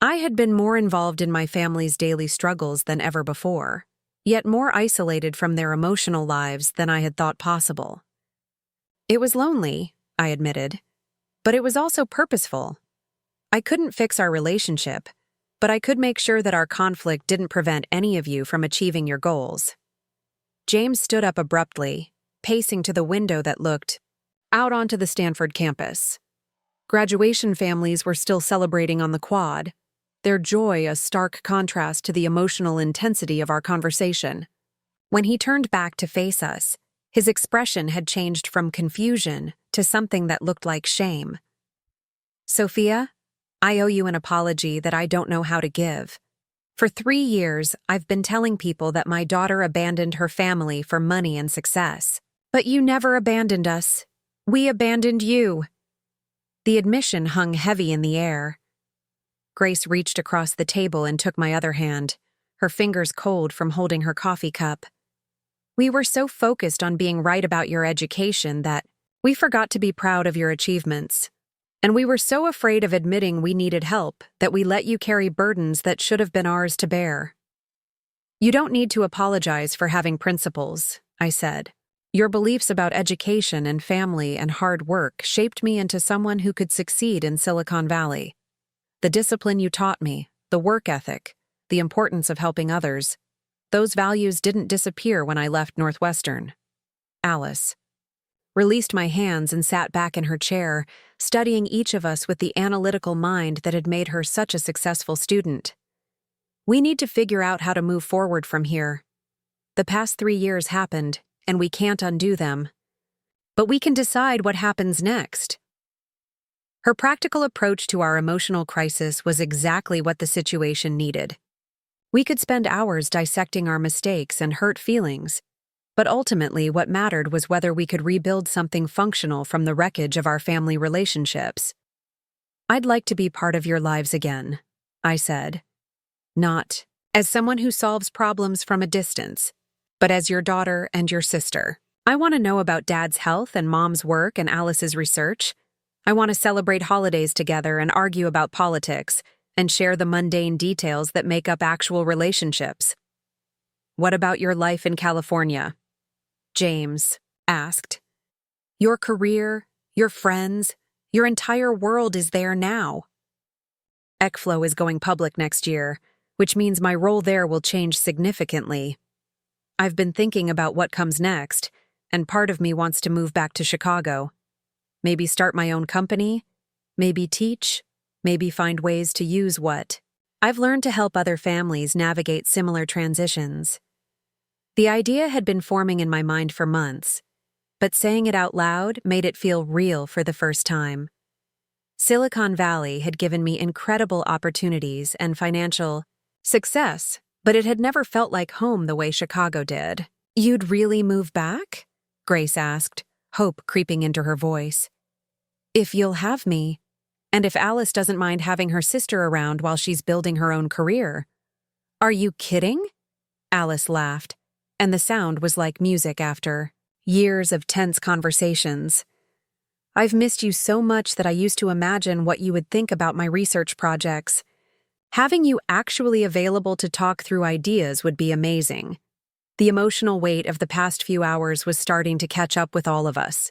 I had been more involved in my family's daily struggles than ever before, yet more isolated from their emotional lives than I had thought possible. It was lonely, I admitted, but it was also purposeful. I couldn't fix our relationship, but I could make sure that our conflict didn't prevent any of you from achieving your goals. James stood up abruptly, pacing to the window that looked out onto the Stanford campus. Graduation families were still celebrating on the quad, their joy a stark contrast to the emotional intensity of our conversation. When he turned back to face us, his expression had changed from confusion to something that looked like shame. Sophia, I owe you an apology that I don't know how to give. For 3 years, I've been telling people that my daughter abandoned her family for money and success. But you never abandoned us. We abandoned you. The admission hung heavy in the air. Grace reached across the table and took my other hand, her fingers cold from holding her coffee cup. We were so focused on being right about your education that we forgot to be proud of your achievements. And we were so afraid of admitting we needed help that we let you carry burdens that should have been ours to bear. You don't need to apologize for having principles, I said. Your beliefs about education and family and hard work shaped me into someone who could succeed in Silicon Valley. The discipline you taught me, the work ethic, the importance of helping others, those values didn't disappear when I left Northwestern. Alice released my hands and sat back in her chair, studying each of us with the analytical mind that had made her such a successful student. We need to figure out how to move forward from here. The past 3 years happened, and we can't undo them. But we can decide what happens next. Her practical approach to our emotional crisis was exactly what the situation needed. We could spend hours dissecting our mistakes and hurt feelings, but ultimately what mattered was whether we could rebuild something functional from the wreckage of our family relationships. I'd like to be part of your lives again, I said. Not as someone who solves problems from a distance, but as your daughter and your sister. I want to know about Dad's health and Mom's work and Alice's research. I want to celebrate holidays together and argue about politics and share the mundane details that make up actual relationships. What about your life in California? James asked. Your career, your friends, your entire world is there now. Ekflow is going public next year, which means my role there will change significantly. I've been thinking about what comes next, and part of me wants to move back to Chicago. Maybe start my own company, maybe teach, maybe find ways to use what I've learned to help other families navigate similar transitions. The idea had been forming in my mind for months, but saying it out loud made it feel real for the first time. Silicon Valley had given me incredible opportunities and financial success, but it had never felt like home the way Chicago did. You'd really move back? Grace asked, hope creeping into her voice. If you'll have me, and if Alice doesn't mind having her sister around while she's building her own career. Are you kidding? Alice laughed, and the sound was like music after years of tense conversations. I've missed you so much that I used to imagine what you would think about my research projects. Having you actually available to talk through ideas would be amazing. The emotional weight of the past few hours was starting to catch up with all of us.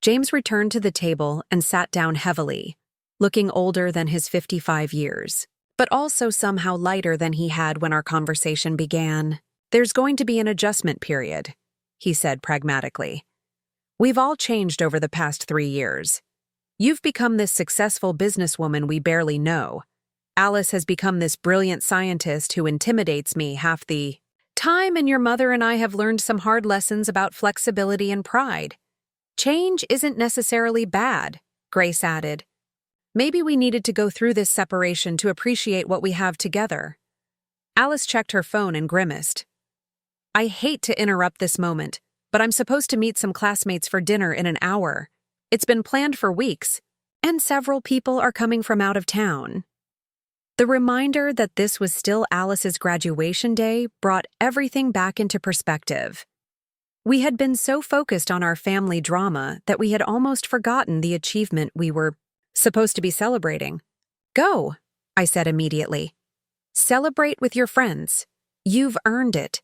James returned to the table and sat down heavily, looking older than his 55 years, but also somehow lighter than he had when our conversation began. There's going to be an adjustment period, he said pragmatically. We've all changed over the past 3 years. You've become this successful businesswoman we barely know, Alice has become this brilliant scientist who intimidates me half the time, and your mother and I have learned some hard lessons about flexibility and pride. Change isn't necessarily bad, Grace added. Maybe we needed to go through this separation to appreciate what we have together. Alice checked her phone and grimaced. I hate to interrupt this moment, but I'm supposed to meet some classmates for dinner in an hour. It's been planned for weeks, and several people are coming from out of town. The reminder that this was still Alice's graduation day brought everything back into perspective. We had been so focused on our family drama that we had almost forgotten the achievement we were supposed to be celebrating. Go, I said immediately. Celebrate with your friends. You've earned it.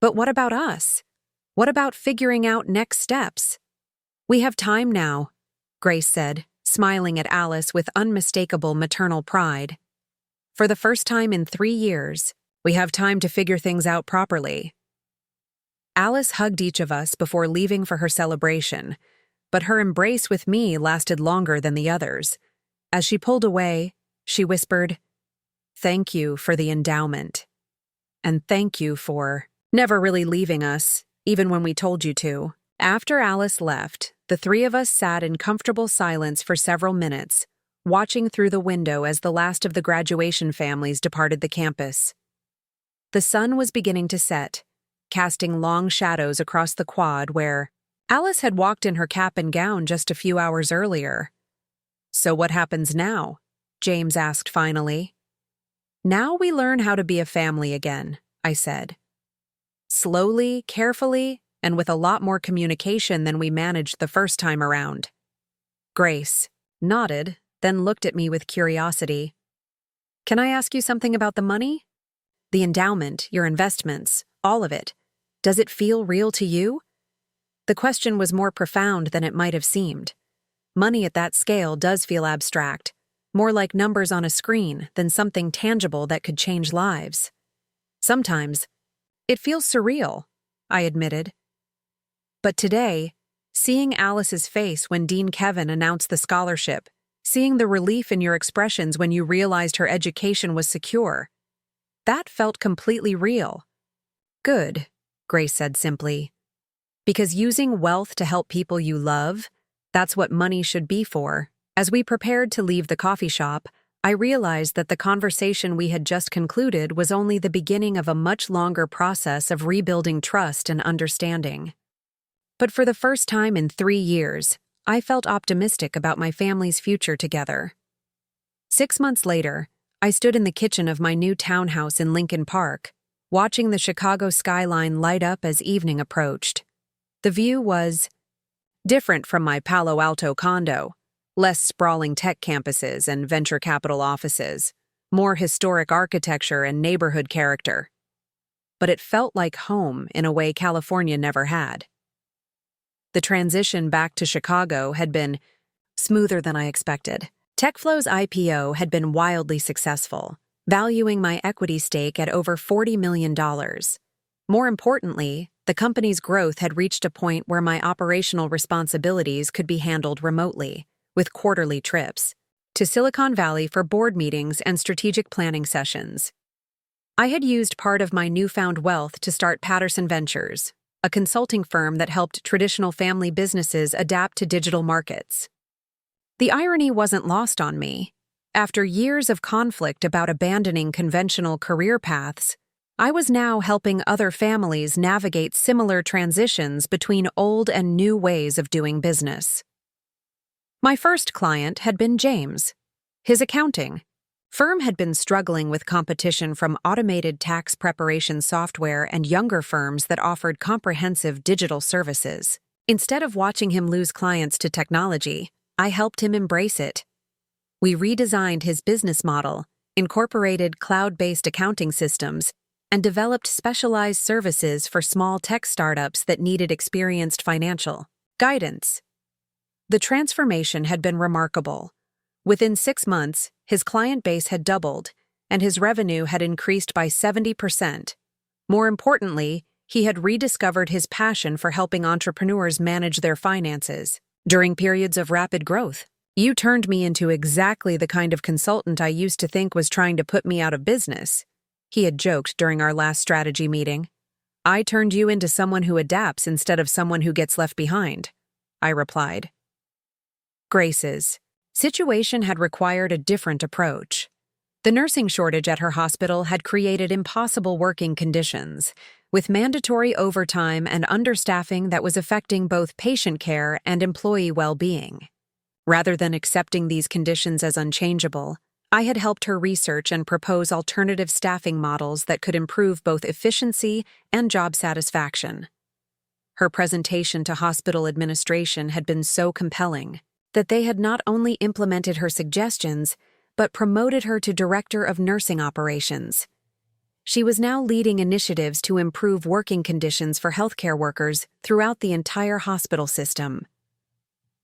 But what about us? What about figuring out next steps? We have time now, Grace said, smiling at Alice with unmistakable maternal pride. For the first time in 3 years, we have time to figure things out properly. Alice hugged each of us before leaving for her celebration, but her embrace with me lasted longer than the others. As she pulled away, she whispered, "Thank you for the endowment. And thank you for never really leaving us, even when we told you to." After Alice left, the 3 of us sat in comfortable silence for several minutes, watching through the window as the last of the graduation families departed the campus. The sun was beginning to set, casting long shadows across the quad where Alice had walked in her cap and gown just a few hours earlier. "So what happens now?" James asked finally. "Now we learn how to be a family again," I said. Slowly, carefully, and with a lot more communication than we managed the first time around. Grace nodded, then looked at me with curiosity. "Can I ask you something about the money? The endowment, your investments, all of it. Does it feel real to you?" The question was more profound than it might have seemed. Money at that scale does feel abstract, more like numbers on a screen than something tangible that could change lives. Sometimes, it feels surreal, I admitted. But today, seeing Alice's face when Dean Kevin announced the scholarship, seeing the relief in your expressions when you realized her education was secure, that felt completely real. "Good," Grace said simply. "Because using wealth to help people you love, that's what money should be for." As we prepared to leave the coffee shop, I realized that the conversation we had just concluded was only the beginning of a much longer process of rebuilding trust and understanding. But for the first time in 3 years, I felt optimistic about my family's future together. 6 months later, I stood in the kitchen of my new townhouse in Lincoln Park, watching the Chicago skyline light up as evening approached. The view was different from my Palo Alto condo, less sprawling tech campuses and venture capital offices, more historic architecture and neighborhood character. But it felt like home in a way California never had. The transition back to Chicago had been smoother than I expected. TechFlow's IPO had been wildly successful, valuing my equity stake at over $40 million. More importantly, the company's growth had reached a point where my operational responsibilities could be handled remotely, with quarterly trips to Silicon Valley for board meetings and strategic planning sessions. I had used part of my newfound wealth to start Patterson Ventures, a consulting firm that helped traditional family businesses adapt to digital markets. The irony wasn't lost on me. After years of conflict about abandoning conventional career paths, I was now helping other families navigate similar transitions between old and new ways of doing business. My first client had been James. His accounting firm had been struggling with competition from automated tax preparation software and younger firms that offered comprehensive digital services. Instead of watching him lose clients to technology, I helped him embrace it. We redesigned his business model, incorporated cloud-based accounting systems, and developed specialized services for small tech startups that needed experienced financial guidance. The transformation had been remarkable. Within 6 months, his client base had doubled, and his revenue had increased by 70%. More importantly, he had rediscovered his passion for helping entrepreneurs manage their finances during periods of rapid growth. You turned me into exactly the kind of consultant I used to think was trying to put me out of business, he had joked during our last strategy meeting. I turned you into someone who adapts instead of someone who gets left behind, I replied. Grace's situation had required a different approach. The nursing shortage at her hospital had created impossible working conditions, with mandatory overtime and understaffing that was affecting both patient care and employee well-being. Rather than accepting these conditions as unchangeable, I had helped her research and propose alternative staffing models that could improve both efficiency and job satisfaction. Her presentation to hospital administration had been so compelling that they had not only implemented her suggestions, but promoted her to Director of Nursing Operations. She was now leading initiatives to improve working conditions for healthcare workers throughout the entire hospital system.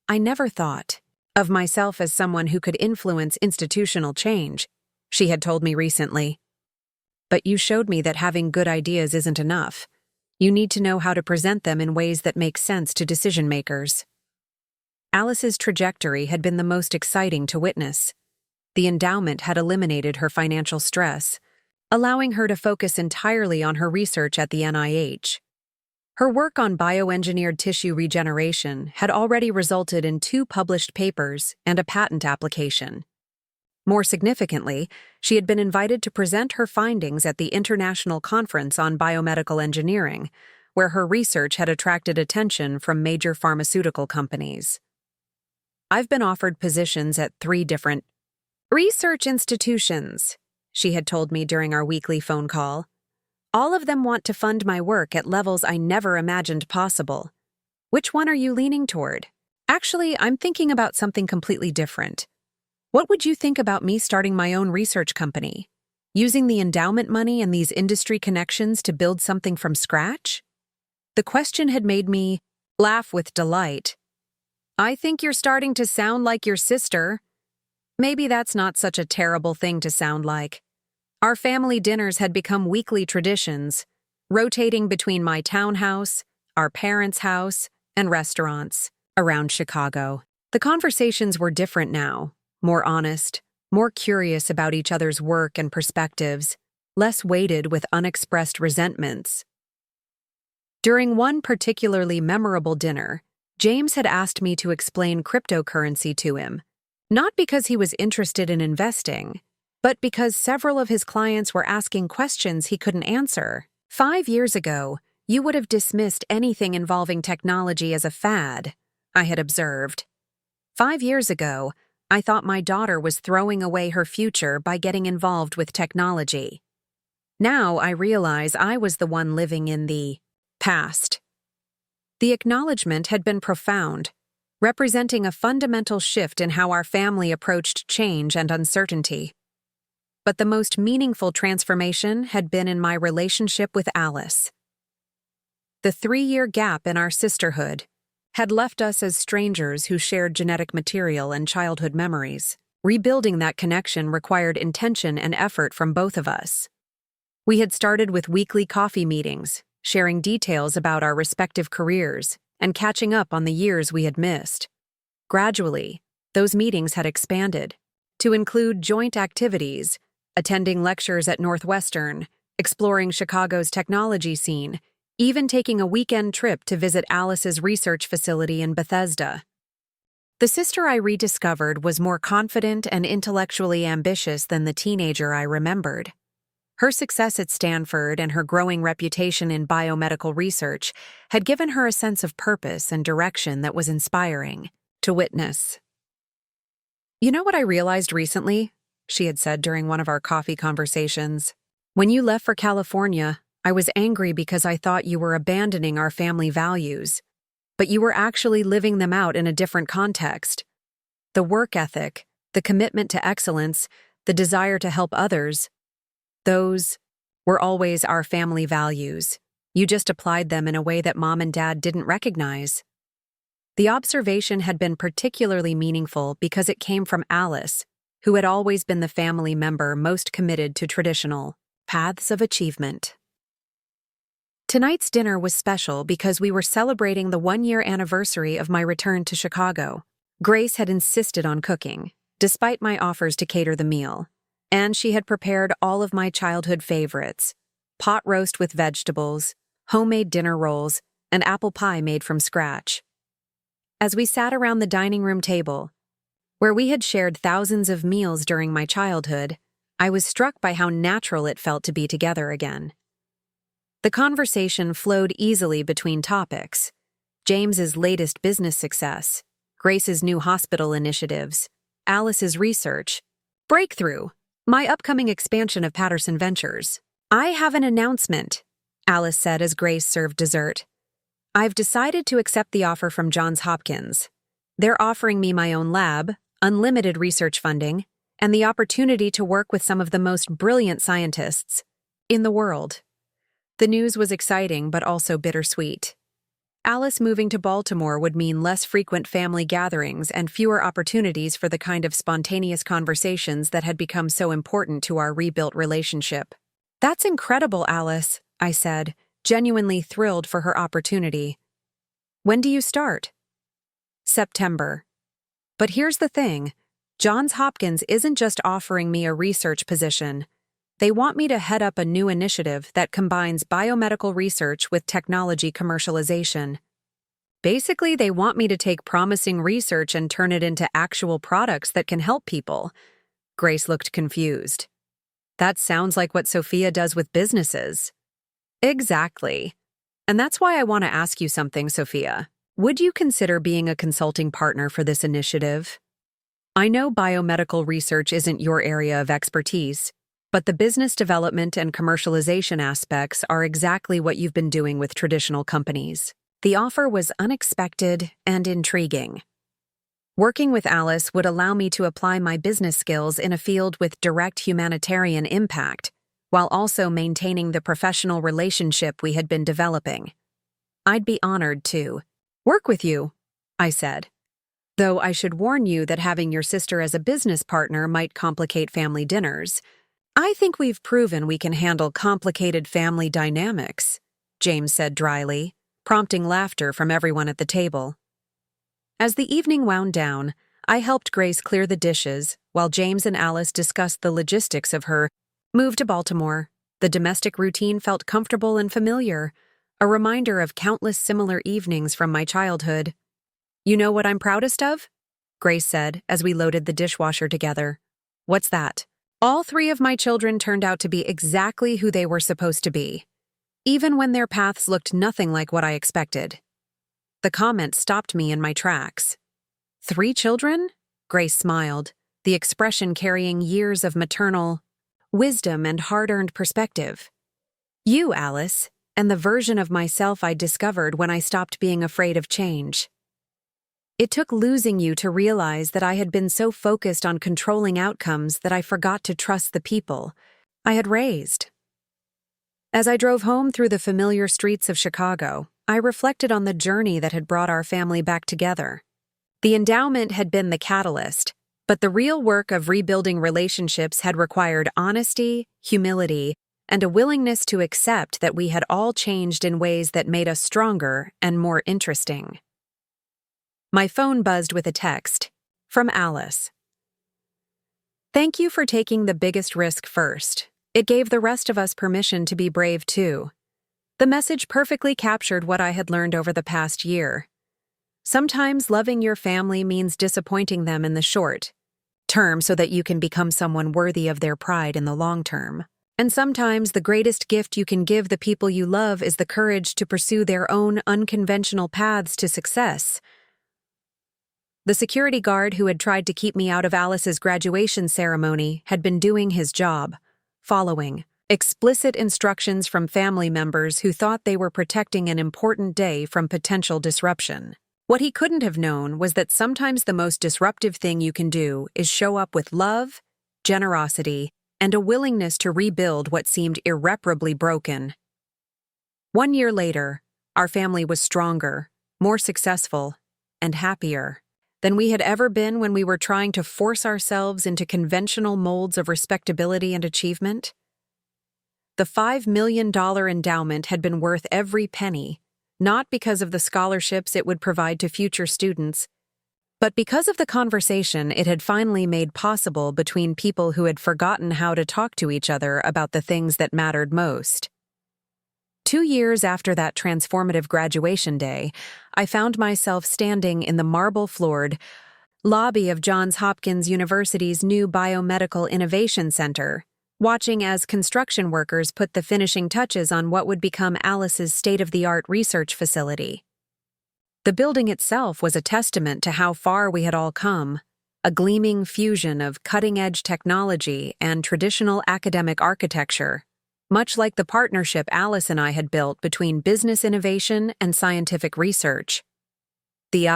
I never thought of myself as someone who could influence institutional change, she had told me recently. But you showed me that having good ideas isn't enough. You need to know how to present them in ways that make sense to decision-makers. Alice's trajectory had been the most exciting to witness. The endowment had eliminated her financial stress, allowing her to focus entirely on her research at the NIH. Her work on bioengineered tissue regeneration had already resulted in 2 published papers and a patent application. More significantly, she had been invited to present her findings at the International Conference on Biomedical Engineering, where her research had attracted attention from major pharmaceutical companies. I've been offered positions at 3 different research institutions, she had told me during our weekly phone call. All of them want to fund my work at levels I never imagined possible. Which one are you leaning toward? Actually, I'm thinking about something completely different. What would you think about me starting my own research company? Using the endowment money and these industry connections to build something from scratch? The question had made me laugh with delight. I think you're starting to sound like your sister. Maybe that's not such a terrible thing to sound like. Our family dinners had become weekly traditions, rotating between my townhouse, our parents' house, and restaurants around Chicago. The conversations were different now, more honest, more curious about each other's work and perspectives, less weighted with unexpressed resentments. During one particularly memorable dinner, James had asked me to explain cryptocurrency to him, not because he was interested in investing, but because several of his clients were asking questions he couldn't answer. 5 years ago, you would have dismissed anything involving technology as a fad, I had observed. 5 years ago, I thought my daughter was throwing away her future by getting involved with technology. Now I realize I was the one living in the past. The acknowledgement had been profound, representing a fundamental shift in how our family approached change and uncertainty. But the most meaningful transformation had been in my relationship with Alice. The 3-year gap in our sisterhood had left us as strangers who shared genetic material and childhood memories. Rebuilding that connection required intention and effort from both of us. We had started with weekly coffee meetings, sharing details about our respective careers and catching up on the years we had missed. Gradually, those meetings had expanded to include joint activities, attending lectures at Northwestern, exploring Chicago's technology scene, even taking a weekend trip to visit Alice's research facility in Bethesda. The sister I rediscovered was more confident and intellectually ambitious than the teenager I remembered. Her success at Stanford and her growing reputation in biomedical research had given her a sense of purpose and direction that was inspiring to witness. You know what I realized recently? She had said during one of our coffee conversations. When you left for California, I was angry because I thought you were abandoning our family values, but you were actually living them out in a different context. The work ethic, the commitment to excellence, the desire to help others, those were always our family values. You just applied them in a way that Mom and Dad didn't recognize. The observation had been particularly meaningful because it came from Alice, who had always been the family member most committed to traditional paths of achievement. Tonight's dinner was special because we were celebrating the 1-year anniversary of my return to Chicago. Grace had insisted on cooking, despite my offers to cater the meal, and she had prepared all of my childhood favorites: pot roast with vegetables, homemade dinner rolls, and apple pie made from scratch. As we sat around the dining room table, where we had shared thousands of meals during my childhood, I was struck by how natural it felt to be together again. The conversation flowed easily between topics: James's latest business success, Grace's new hospital initiatives, Alice's research, breakthrough, my upcoming expansion of Patterson Ventures. "I have an announcement," Alice said as Grace served dessert. "I've decided to accept the offer from Johns Hopkins. They're offering me my own lab, unlimited research funding, and the opportunity to work with some of the most brilliant scientists in the world." The news was exciting but also bittersweet. Alice moving to Baltimore would mean less frequent family gatherings and fewer opportunities for the kind of spontaneous conversations that had become so important to our rebuilt relationship. "That's incredible, Alice," I said, genuinely thrilled for her opportunity. "When do you start?" "September. But here's the thing. Johns Hopkins isn't just offering me a research position. They want me to head up a new initiative that combines biomedical research with technology commercialization. Basically, they want me to take promising research and turn it into actual products that can help people." Grace looked confused. "That sounds like what Sophia does with businesses." "Exactly. And that's why I want to ask you something, Sophia. Would you consider being a consulting partner for this initiative? I know biomedical research isn't your area of expertise, but the business development and commercialization aspects are exactly what you've been doing with traditional companies." The offer was unexpected and intriguing. Working with Alice would allow me to apply my business skills in a field with direct humanitarian impact, while also maintaining the professional relationship we had been developing. "I'd be honored to work with you," I said. "Though I should warn you that having your sister as a business partner might complicate family dinners. I think we've proven we can handle complicated family dynamics," James said dryly, prompting laughter from everyone at the table. As the evening wound down, I helped Grace clear the dishes while James and Alice discussed the logistics of her move to Baltimore. The domestic routine felt comfortable and familiar, a reminder of countless similar evenings from my childhood. "You know what I'm proudest of?" Grace said as we loaded the dishwasher together. "What's that?" "All three of my children turned out to be exactly who they were supposed to be, even when their paths looked nothing like what I expected." The comment stopped me in my tracks. "3 children?" Grace smiled, the expression carrying years of maternal wisdom and hard-earned perspective. "You, Alice, and the version of myself I discovered when I stopped being afraid of change. It took losing you to realize that I had been so focused on controlling outcomes that I forgot to trust the people I had raised." As I drove home through the familiar streets of Chicago, I reflected on the journey that had brought our family back together. The endowment had been the catalyst, but the real work of rebuilding relationships had required honesty, humility, and a willingness to accept that we had all changed in ways that made us stronger and more interesting. My phone buzzed with a text from Alice. "Thank you for taking the biggest risk first. It gave the rest of us permission to be brave too." The message perfectly captured what I had learned over the past year. Sometimes loving your family means disappointing them in the short term so that you can become someone worthy of their pride in the long term. And sometimes the greatest gift you can give the people you love is the courage to pursue their own unconventional paths to success. The security guard who had tried to keep me out of Alice's graduation ceremony had been doing his job, following explicit instructions from family members who thought they were protecting an important day from potential disruption. What he couldn't have known was that sometimes the most disruptive thing you can do is show up with love, generosity, and a willingness to rebuild what seemed irreparably broken. 1 year later, our family was stronger, more successful, and happier than we had ever been when we were trying to force ourselves into conventional molds of respectability and achievement. The $5 million endowment had been worth every penny, not because of the scholarships it would provide to future students, But because of the conversation it had finally made possible between people who had forgotten how to talk to each other about the things that mattered most. 2 years after that transformative graduation day, I found myself standing in the marble-floored lobby of Johns Hopkins University's new Biomedical Innovation Center, watching as construction workers put the finishing touches on what would become Alice's state-of-the-art research facility. The building itself was a testament to how far we had all come, a gleaming fusion of cutting-edge technology and traditional academic architecture, much like the partnership Alice and I had built between business innovation and scientific research. The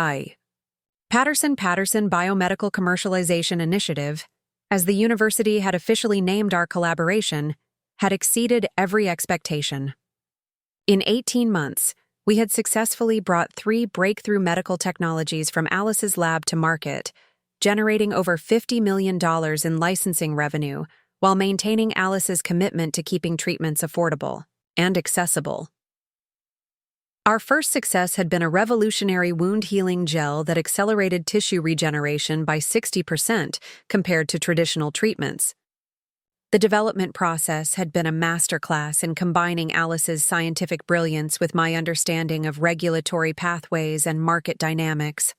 Patterson Biomedical Commercialization Initiative, as the university had officially named our collaboration, had exceeded every expectation. In 18 months, we had successfully brought 3 breakthrough medical technologies from Alice's lab to market, generating over $50 million in licensing revenue while maintaining Alice's commitment to keeping treatments affordable and accessible. Our first success had been a revolutionary wound-healing gel that accelerated tissue regeneration by 60% compared to traditional treatments. The development process had been a masterclass in combining Alice's scientific brilliance with my understanding of regulatory pathways and market dynamics.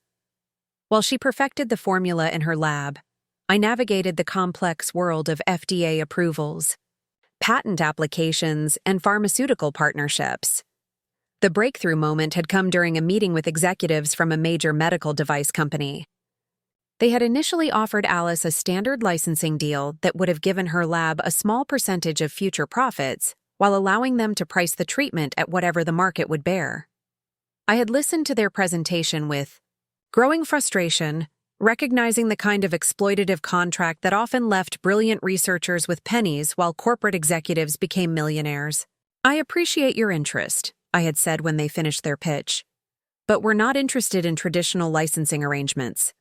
While she perfected the formula in her lab, I navigated the complex world of FDA approvals, patent applications, and pharmaceutical partnerships. The breakthrough moment had come during a meeting with executives from a major medical device company. They had initially offered Alice a standard licensing deal that would have given her lab a small percentage of future profits, while allowing them to price the treatment at whatever the market would bear. I had listened to their presentation with growing frustration, recognizing the kind of exploitative contract that often left brilliant researchers with pennies while corporate executives became millionaires. "I appreciate your interest," I had said when they finished their pitch, "but we're not interested in traditional licensing arrangements.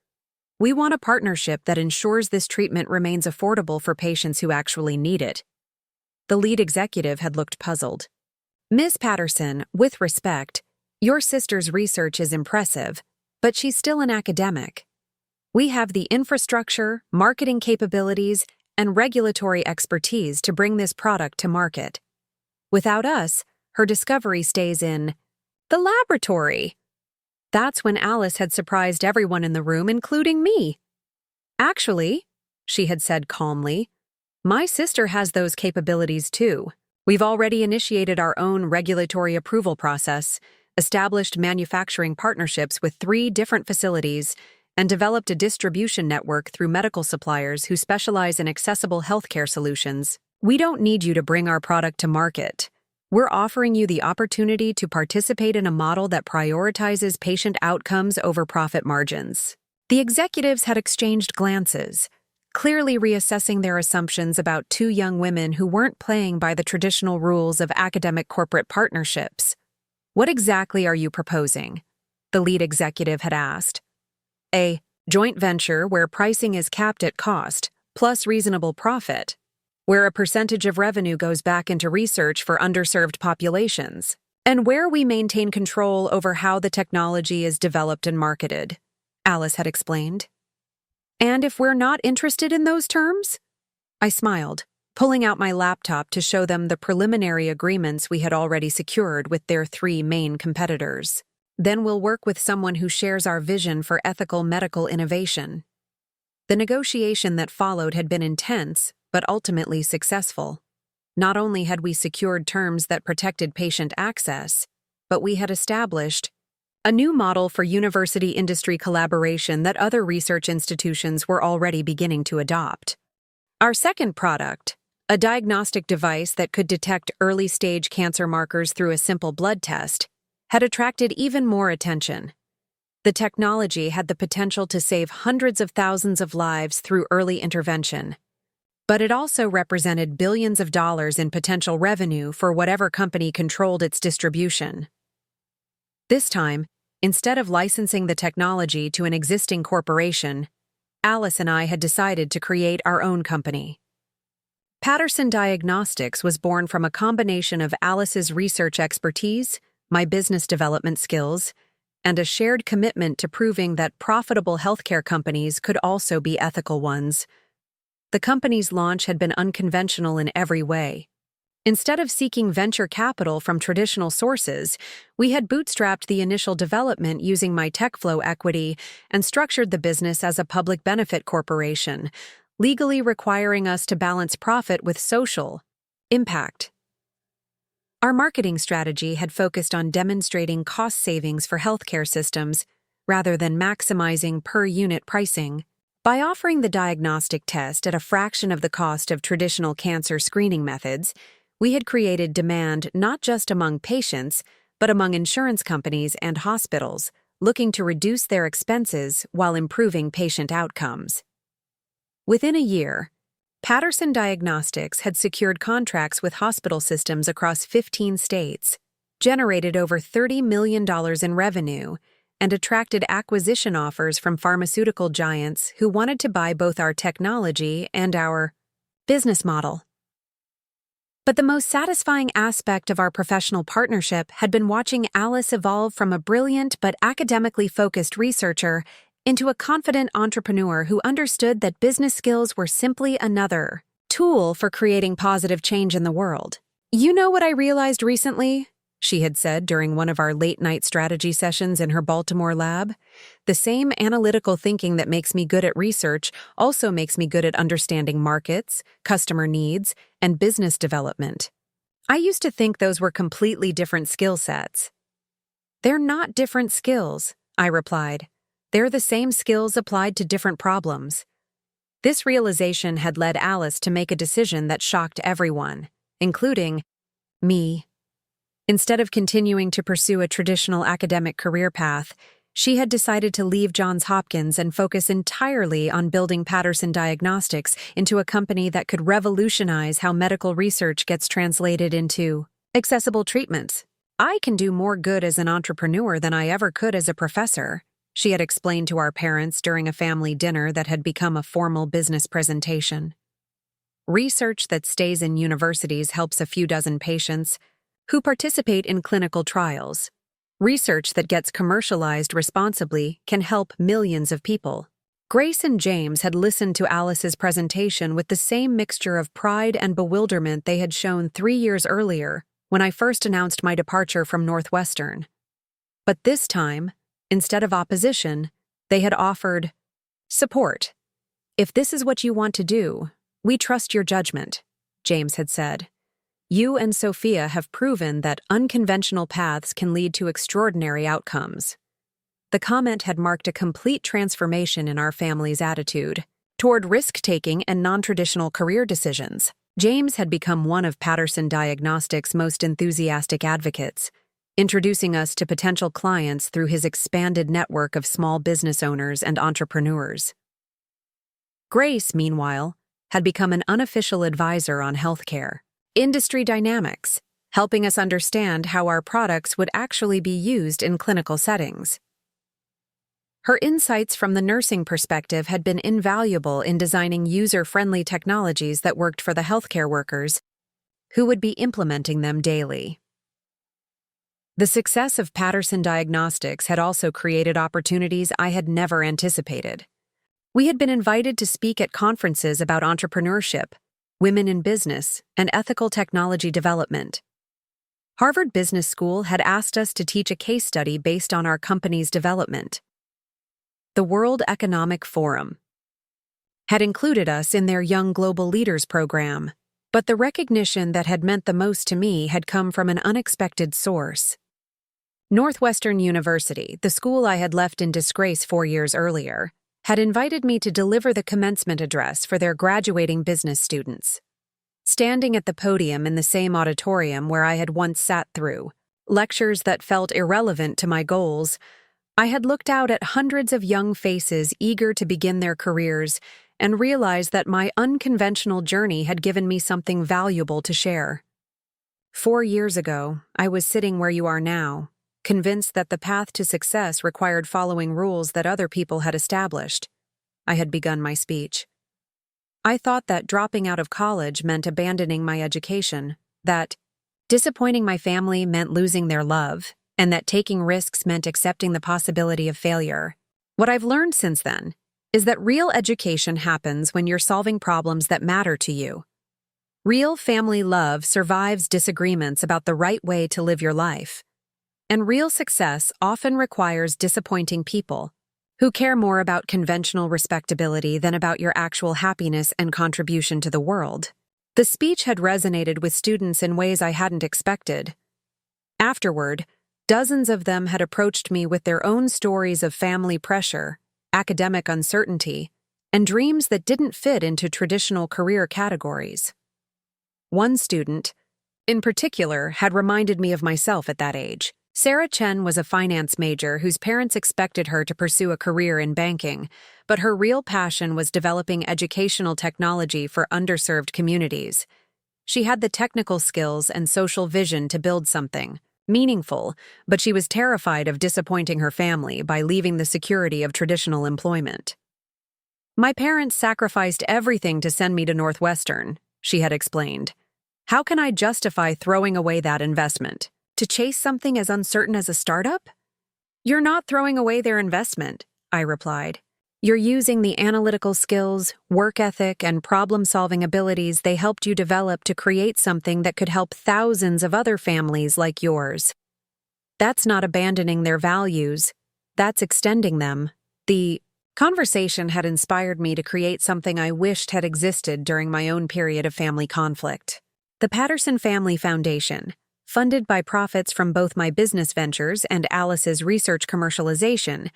We want a partnership that ensures this treatment remains affordable for patients who actually need it." The lead executive had looked puzzled. "Ms. Patterson, with respect, your sister's research is impressive, but she's still an academic. We have the infrastructure, marketing capabilities, and regulatory expertise to bring this product to market. Without us, her discovery stays in the laboratory." That's when Alice had surprised everyone in the room, including me. "Actually," she had said calmly, "my sister has those capabilities too. We've already initiated our own regulatory approval process, established manufacturing partnerships with 3 different facilities, and developed a distribution network through medical suppliers who specialize in accessible healthcare solutions. We don't need you to bring our product to market. We're offering you the opportunity to participate in a model that prioritizes patient outcomes over profit margins." The executives had exchanged glances, clearly reassessing their assumptions about 2 young women who weren't playing by the traditional rules of academic corporate partnerships. "What exactly are you proposing?" the lead executive had asked. "A joint venture where pricing is capped at cost, plus reasonable profit, where a percentage of revenue goes back into research for underserved populations, and where we maintain control over how the technology is developed and marketed," Alice had explained. "And if we're not interested in those terms?" I smiled, pulling out my laptop to show them the preliminary agreements we had already secured with their 3 main competitors. "Then we'll work with someone who shares our vision for ethical medical innovation." The negotiation that followed had been intense, but ultimately successful. Not only had we secured terms that protected patient access, but we had established a new model for university-industry collaboration that other research institutions were already beginning to adopt. Our second product, a diagnostic device that could detect early-stage cancer markers through a simple blood test, had attracted even more attention. The technology had the potential to save hundreds of thousands of lives through early intervention. But it also represented billions of dollars in potential revenue for whatever company controlled its distribution. This time, instead of licensing the technology to an existing corporation, Alice and I had decided to create our own company. Patterson Diagnostics was born from a combination of Alice's research expertise, my business development skills, and a shared commitment to proving that profitable healthcare companies could also be ethical ones. The company's launch had been unconventional in every way. Instead of seeking venture capital from traditional sources, we had bootstrapped the initial development using my TechFlow equity and structured the business as a public benefit corporation, legally requiring us to balance profit with social impact. Our marketing strategy had focused on demonstrating cost savings for healthcare systems rather than maximizing per-unit pricing. By offering the diagnostic test at a fraction of the cost of traditional cancer screening methods, we had created demand not just among patients, but among insurance companies and hospitals, looking to reduce their expenses while improving patient outcomes. Within a year, Patterson Diagnostics had secured contracts with hospital systems across 15 states, generated over $30 million in revenue, and attracted acquisition offers from pharmaceutical giants who wanted to buy both our technology and our business model. But the most satisfying aspect of our professional partnership had been watching Alice evolve from a brilliant but academically focused researcher into a confident entrepreneur who understood that business skills were simply another tool for creating positive change in the world. "You know what I realized recently?" she had said during one of our late-night strategy sessions in her Baltimore lab. "The same analytical thinking that makes me good at research also makes me good at understanding markets, customer needs, and business development. I used to think those were completely different skill sets." "They're not different skills," I replied. "They're the same skills applied to different problems." This realization had led Alice to make a decision that shocked everyone, including me. Instead of continuing to pursue a traditional academic career path, she had decided to leave Johns Hopkins and focus entirely on building Patterson Diagnostics into a company that could revolutionize how medical research gets translated into accessible treatments. "I can do more good as an entrepreneur than I ever could as a professor," she had explained to our parents during a family dinner that had become a formal business presentation. Research that stays in universities helps a few dozen patients who participate in clinical trials. Research that gets commercialized responsibly can help millions of people. Grace and James had listened to Alice's presentation with the same mixture of pride and bewilderment they had shown 3 years earlier when I first announced my departure from Northwestern. But this time, instead of opposition, they had offered support. "If this is what you want to do, we trust your judgment," James had said. "You and Sophia have proven that unconventional paths can lead to extraordinary outcomes." The comment had marked a complete transformation in our family's attitude toward risk-taking and non-traditional career decisions. James had become one of Patterson Diagnostics' most enthusiastic advocates, introducing us to potential clients through his expanded network of small business owners and entrepreneurs. Grace, meanwhile, had become an unofficial advisor on healthcare industry dynamics, helping us understand how our products would actually be used in clinical settings. Her insights from the nursing perspective had been invaluable in designing user-friendly technologies that worked for the healthcare workers who would be implementing them daily. The success of Patterson Diagnostics had also created opportunities I had never anticipated. We had been invited to speak at conferences about entrepreneurship, women in business, and ethical technology development. Harvard Business School had asked us to teach a case study based on our company's development. The World Economic Forum had included us in their Young Global Leaders program, but the recognition that had meant the most to me had come from an unexpected source. Northwestern University, the school I had left in disgrace 4 years earlier, had invited me to deliver the commencement address for their graduating business students. Standing at the podium in the same auditorium where I had once sat through lectures that felt irrelevant to my goals, I had looked out at hundreds of young faces eager to begin their careers and realized that my unconventional journey had given me something valuable to share. 4 years ago, I was sitting where you are now, convinced that the path to success required following rules that other people had established. I had begun my speech. I thought that dropping out of college meant abandoning my education, that disappointing my family meant losing their love, and that taking risks meant accepting the possibility of failure. What I've learned since then is that real education happens when you're solving problems that matter to you. Real family love survives disagreements about the right way to live your life. And real success often requires disappointing people who care more about conventional respectability than about your actual happiness and contribution to the world. The speech had resonated with students in ways I hadn't expected. Afterward, dozens of them had approached me with their own stories of family pressure, academic uncertainty, and dreams that didn't fit into traditional career categories. One student, in particular, had reminded me of myself at that age. Sarah Chen was a finance major whose parents expected her to pursue a career in banking, but her real passion was developing educational technology for underserved communities. She had the technical skills and social vision to build something meaningful, but she was terrified of disappointing her family by leaving the security of traditional employment. "My parents sacrificed everything to send me to Northwestern," she had explained. "How can I justify throwing away that investment? To chase something as uncertain as a startup?" "You're not throwing away their investment," I replied. "You're using the analytical skills, work ethic, and problem-solving abilities they helped you develop to create something that could help thousands of other families like yours. That's not abandoning their values. That's extending them." The conversation had inspired me to create something I wished had existed during my own period of family conflict. The Patterson Family Foundation, funded by profits from both my business ventures and Alice's research commercialization,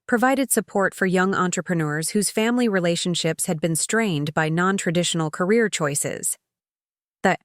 provided support for young entrepreneurs whose family relationships had been strained by non-traditional career choices. The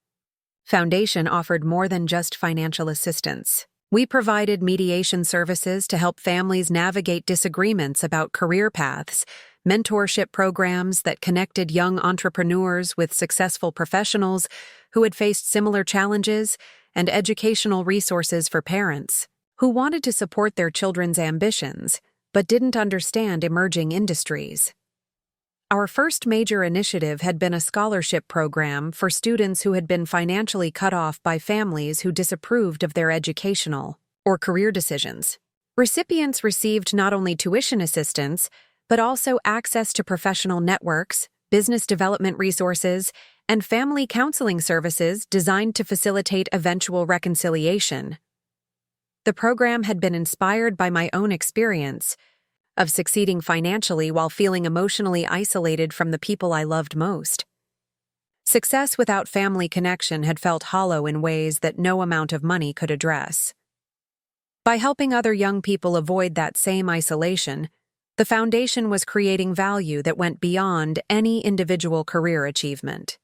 foundation offered more than just financial assistance. We provided mediation services to help families navigate disagreements about career paths, mentorship programs that connected young entrepreneurs with successful professionals who had faced similar challenges, and educational resources for parents who wanted to support their children's ambitions but didn't understand emerging industries. Our first major initiative had been a scholarship program for students who had been financially cut off by families who disapproved of their educational or career decisions. Recipients received not only tuition assistance, but also access to professional networks, business development resources, and family counseling services designed to facilitate eventual reconciliation. The program had been inspired by my own experience of succeeding financially while feeling emotionally isolated from the people I loved most. Success without family connection had felt hollow in ways that no amount of money could address. By helping other young people avoid that same isolation, the foundation was creating value that went beyond any individual career achievement.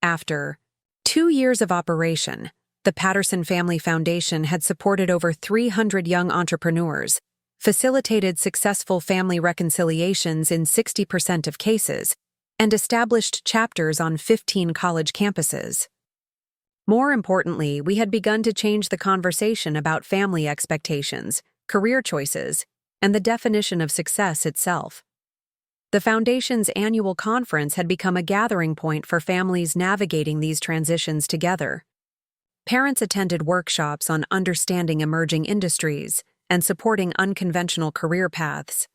After 2 years of operation, the Patterson Family Foundation had supported over 300 young entrepreneurs, facilitated successful family reconciliations in 60% of cases, and established chapters on 15 college campuses. More importantly, we had begun to change the conversation about family expectations, career choices, and the definition of success itself. The Foundation's annual conference had become a gathering point for families navigating these transitions together. Parents attended workshops on understanding emerging industries and supporting unconventional career paths.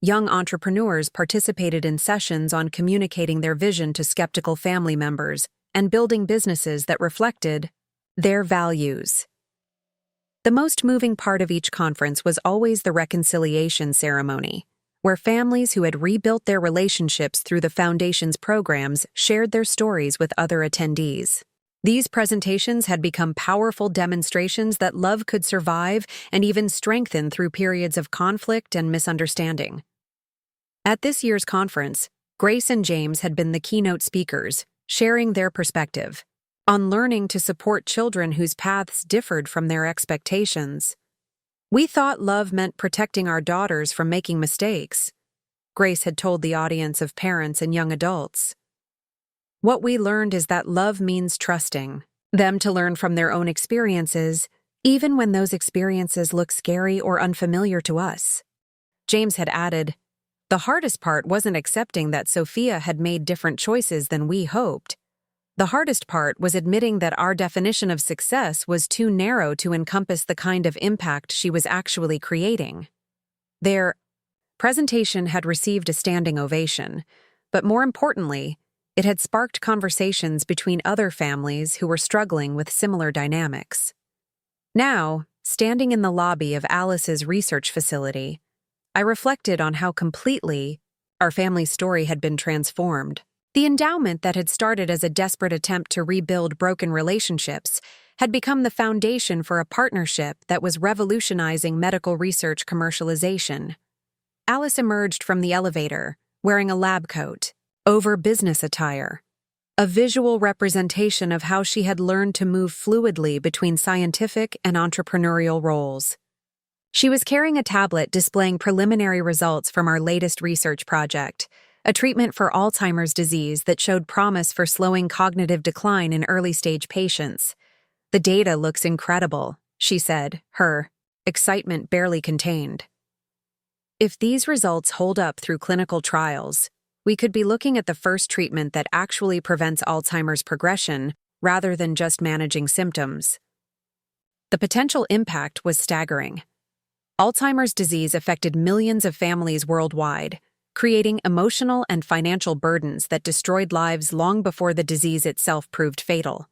Young entrepreneurs participated in sessions on communicating their vision to skeptical family members and building businesses that reflected their values. The most moving part of each conference was always the reconciliation ceremony, where families who had rebuilt their relationships through the Foundation's programs shared their stories with other attendees. These presentations had become powerful demonstrations that love could survive and even strengthen through periods of conflict and misunderstanding. At this year's conference, Grace and James had been the keynote speakers, sharing their perspective on learning to support children whose paths differed from their expectations. "We thought love meant protecting our daughters from making mistakes," Grace had told the audience of parents and young adults. "What we learned is that love means trusting them to learn from their own experiences, even when those experiences look scary or unfamiliar to us." James had added, "The hardest part wasn't accepting that Sophia had made different choices than we hoped, The hardest part was admitting that our definition of success was too narrow to encompass the kind of impact she was actually creating. Their presentation had received a standing ovation, but more importantly, it had sparked conversations between other families who were struggling with similar dynamics. Now, standing in the lobby of Alice's research facility, I reflected on how completely our family's story had been transformed. The endowment that had started as a desperate attempt to rebuild broken relationships had become the foundation for a partnership that was revolutionizing medical research commercialization. Alice emerged from the elevator, wearing a lab coat, over business attire, a visual representation of how she had learned to move fluidly between scientific and entrepreneurial roles. She was carrying a tablet displaying preliminary results from our latest research project, a treatment for Alzheimer's disease that showed promise for slowing cognitive decline in early-stage patients. "The data looks incredible," she said, her excitement barely contained. "If these results hold up through clinical trials, we could be looking at the first treatment that actually prevents Alzheimer's progression rather than just managing symptoms." The potential impact was staggering. Alzheimer's disease affected millions of families worldwide, creating emotional and financial burdens that destroyed lives long before the disease itself proved fatal.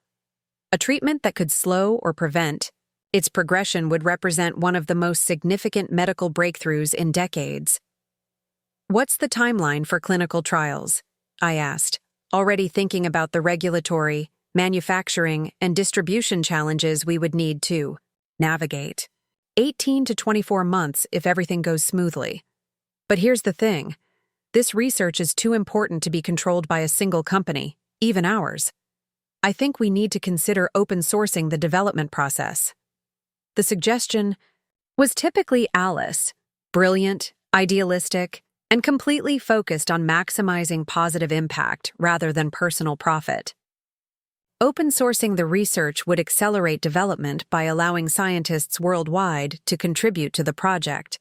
A treatment that could slow or prevent its progression would represent one of the most significant medical breakthroughs in decades. "What's the timeline for clinical trials?" I asked, already thinking about the regulatory, manufacturing, and distribution challenges we would need to navigate. 18 to 24 months if everything goes smoothly. But here's the thing. This research is too important to be controlled by a single company, even ours. I think we need to consider open sourcing the development process. The suggestion was typically Alice, brilliant, idealistic, and completely focused on maximizing positive impact rather than personal profit. Open sourcing the research would accelerate development by allowing scientists worldwide to contribute to the project.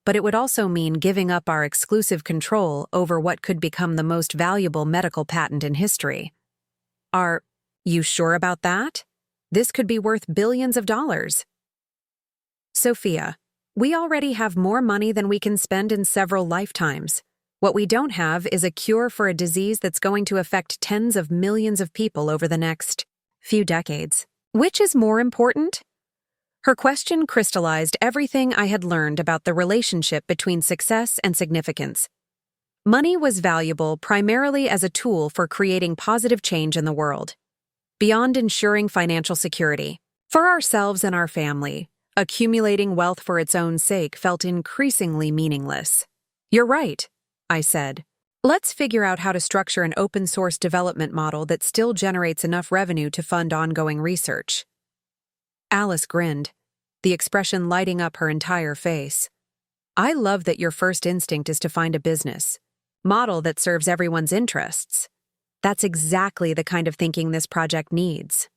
But it would also mean giving up our exclusive control over what could become the most valuable medical patent in history. Are you sure about that? This could be worth billions of dollars. "Sophia, we already have more money than we can spend in several lifetimes. What we don't have is a cure for a disease that's going to affect tens of millions of people over the next few decades. Which is more important?" Her question crystallized everything I had learned about the relationship between success and significance. Money was valuable primarily as a tool for creating positive change in the world, beyond ensuring financial security. For ourselves and our family, accumulating wealth for its own sake felt increasingly meaningless. "You're right," I said. "Let's figure out how to structure an open-source development model that still generates enough revenue to fund ongoing research." Alice grinned, the expression lighting up her entire face. "I love that your first instinct is to find a business model that serves everyone's interests. That's exactly the kind of thinking this project needs."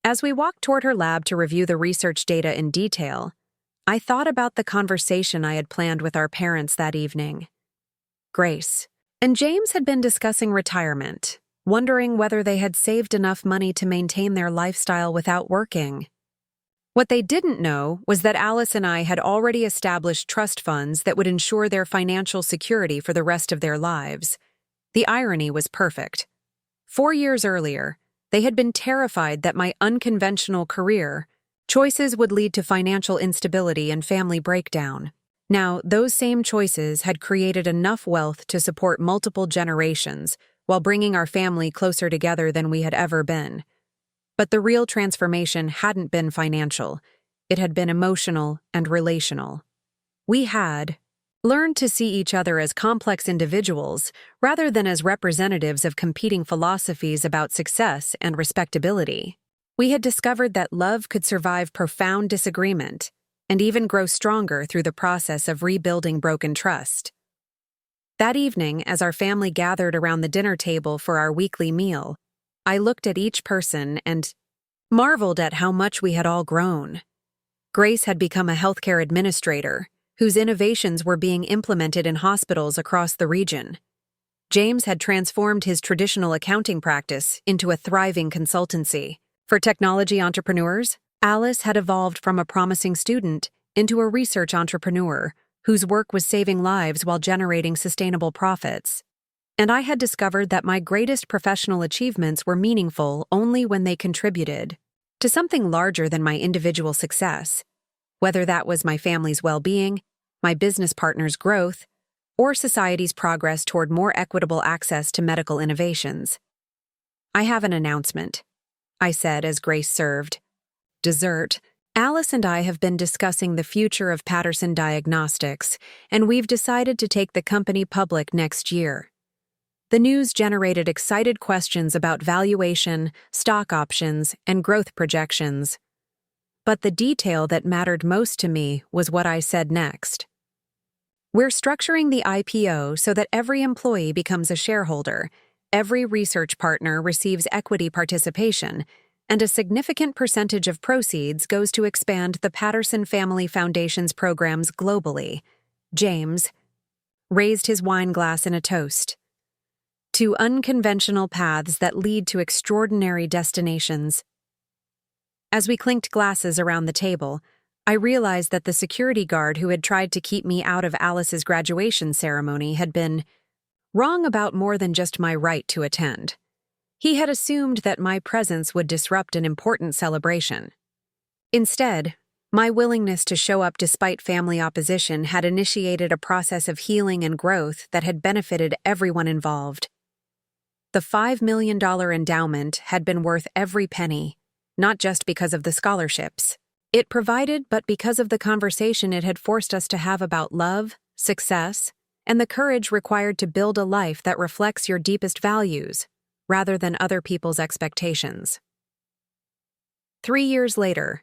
As we walked toward her lab to review the research data in detail, I thought about the conversation I had planned with our parents that evening. Grace and James had been discussing retirement, wondering whether they had saved enough money to maintain their lifestyle without working. What they didn't know was that Alice and I had already established trust funds that would ensure their financial security for the rest of their lives. The irony was perfect. 4 years earlier, they had been terrified that my unconventional career choices would lead to financial instability and family breakdown. Now, those same choices had created enough wealth to support multiple generations while bringing our family closer together than we had ever been. But the real transformation hadn't been financial. It had been emotional and relational. We had learned to see each other as complex individuals rather than as representatives of competing philosophies about success and respectability. We had discovered that love could survive profound disagreement and even grow stronger through the process of rebuilding broken trust. That evening, as our family gathered around the dinner table for our weekly meal, I looked at each person and marveled at how much we had all grown. Grace had become a healthcare administrator, whose innovations were being implemented in hospitals across the region. James had transformed his traditional accounting practice into a thriving consultancy. For technology entrepreneurs, Alice had evolved from a promising student into a research entrepreneur whose work was saving lives while generating sustainable profits. And I had discovered that my greatest professional achievements were meaningful only when they contributed to something larger than my individual success, whether that was my family's well-being, my business partner's growth, or society's progress toward more equitable access to medical innovations. "I have an announcement," I said as Grace served dessert. "Alice and I have been discussing the future of Patterson Diagnostics, and we've decided to take the company public next year." The news generated excited questions about valuation, stock options, and growth projections. But the detail that mattered most to me was what I said next. "We're structuring the IPO so that every employee becomes a shareholder, every research partner receives equity participation, and a significant percentage of proceeds goes to expand the Patterson Family Foundation's programs globally." James raised his wine glass in a toast. "To unconventional paths that lead to extraordinary destinations." As we clinked glasses around the table, I realized that the security guard who had tried to keep me out of Alice's graduation ceremony had been wrong about more than just my right to attend. He had assumed that my presence would disrupt an important celebration. Instead, my willingness to show up despite family opposition had initiated a process of healing and growth that had benefited everyone involved. The $5 million endowment had been worth every penny, not just because of the scholarships it provided, but because of the conversation it had forced us to have about love, success, and the courage required to build a life that reflects your deepest values, rather than other people's expectations. 3 years later,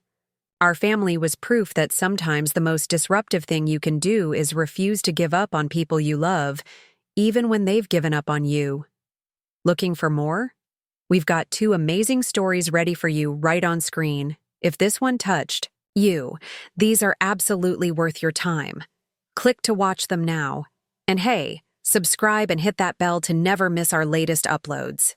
our family was proof that sometimes the most disruptive thing you can do is refuse to give up on people you love, even when they've given up on you. Looking for more? We've got 2 amazing stories ready for you right on screen. If this one touched you, these are absolutely worth your time. Click to watch them now. And hey, subscribe and hit that bell to never miss our latest uploads.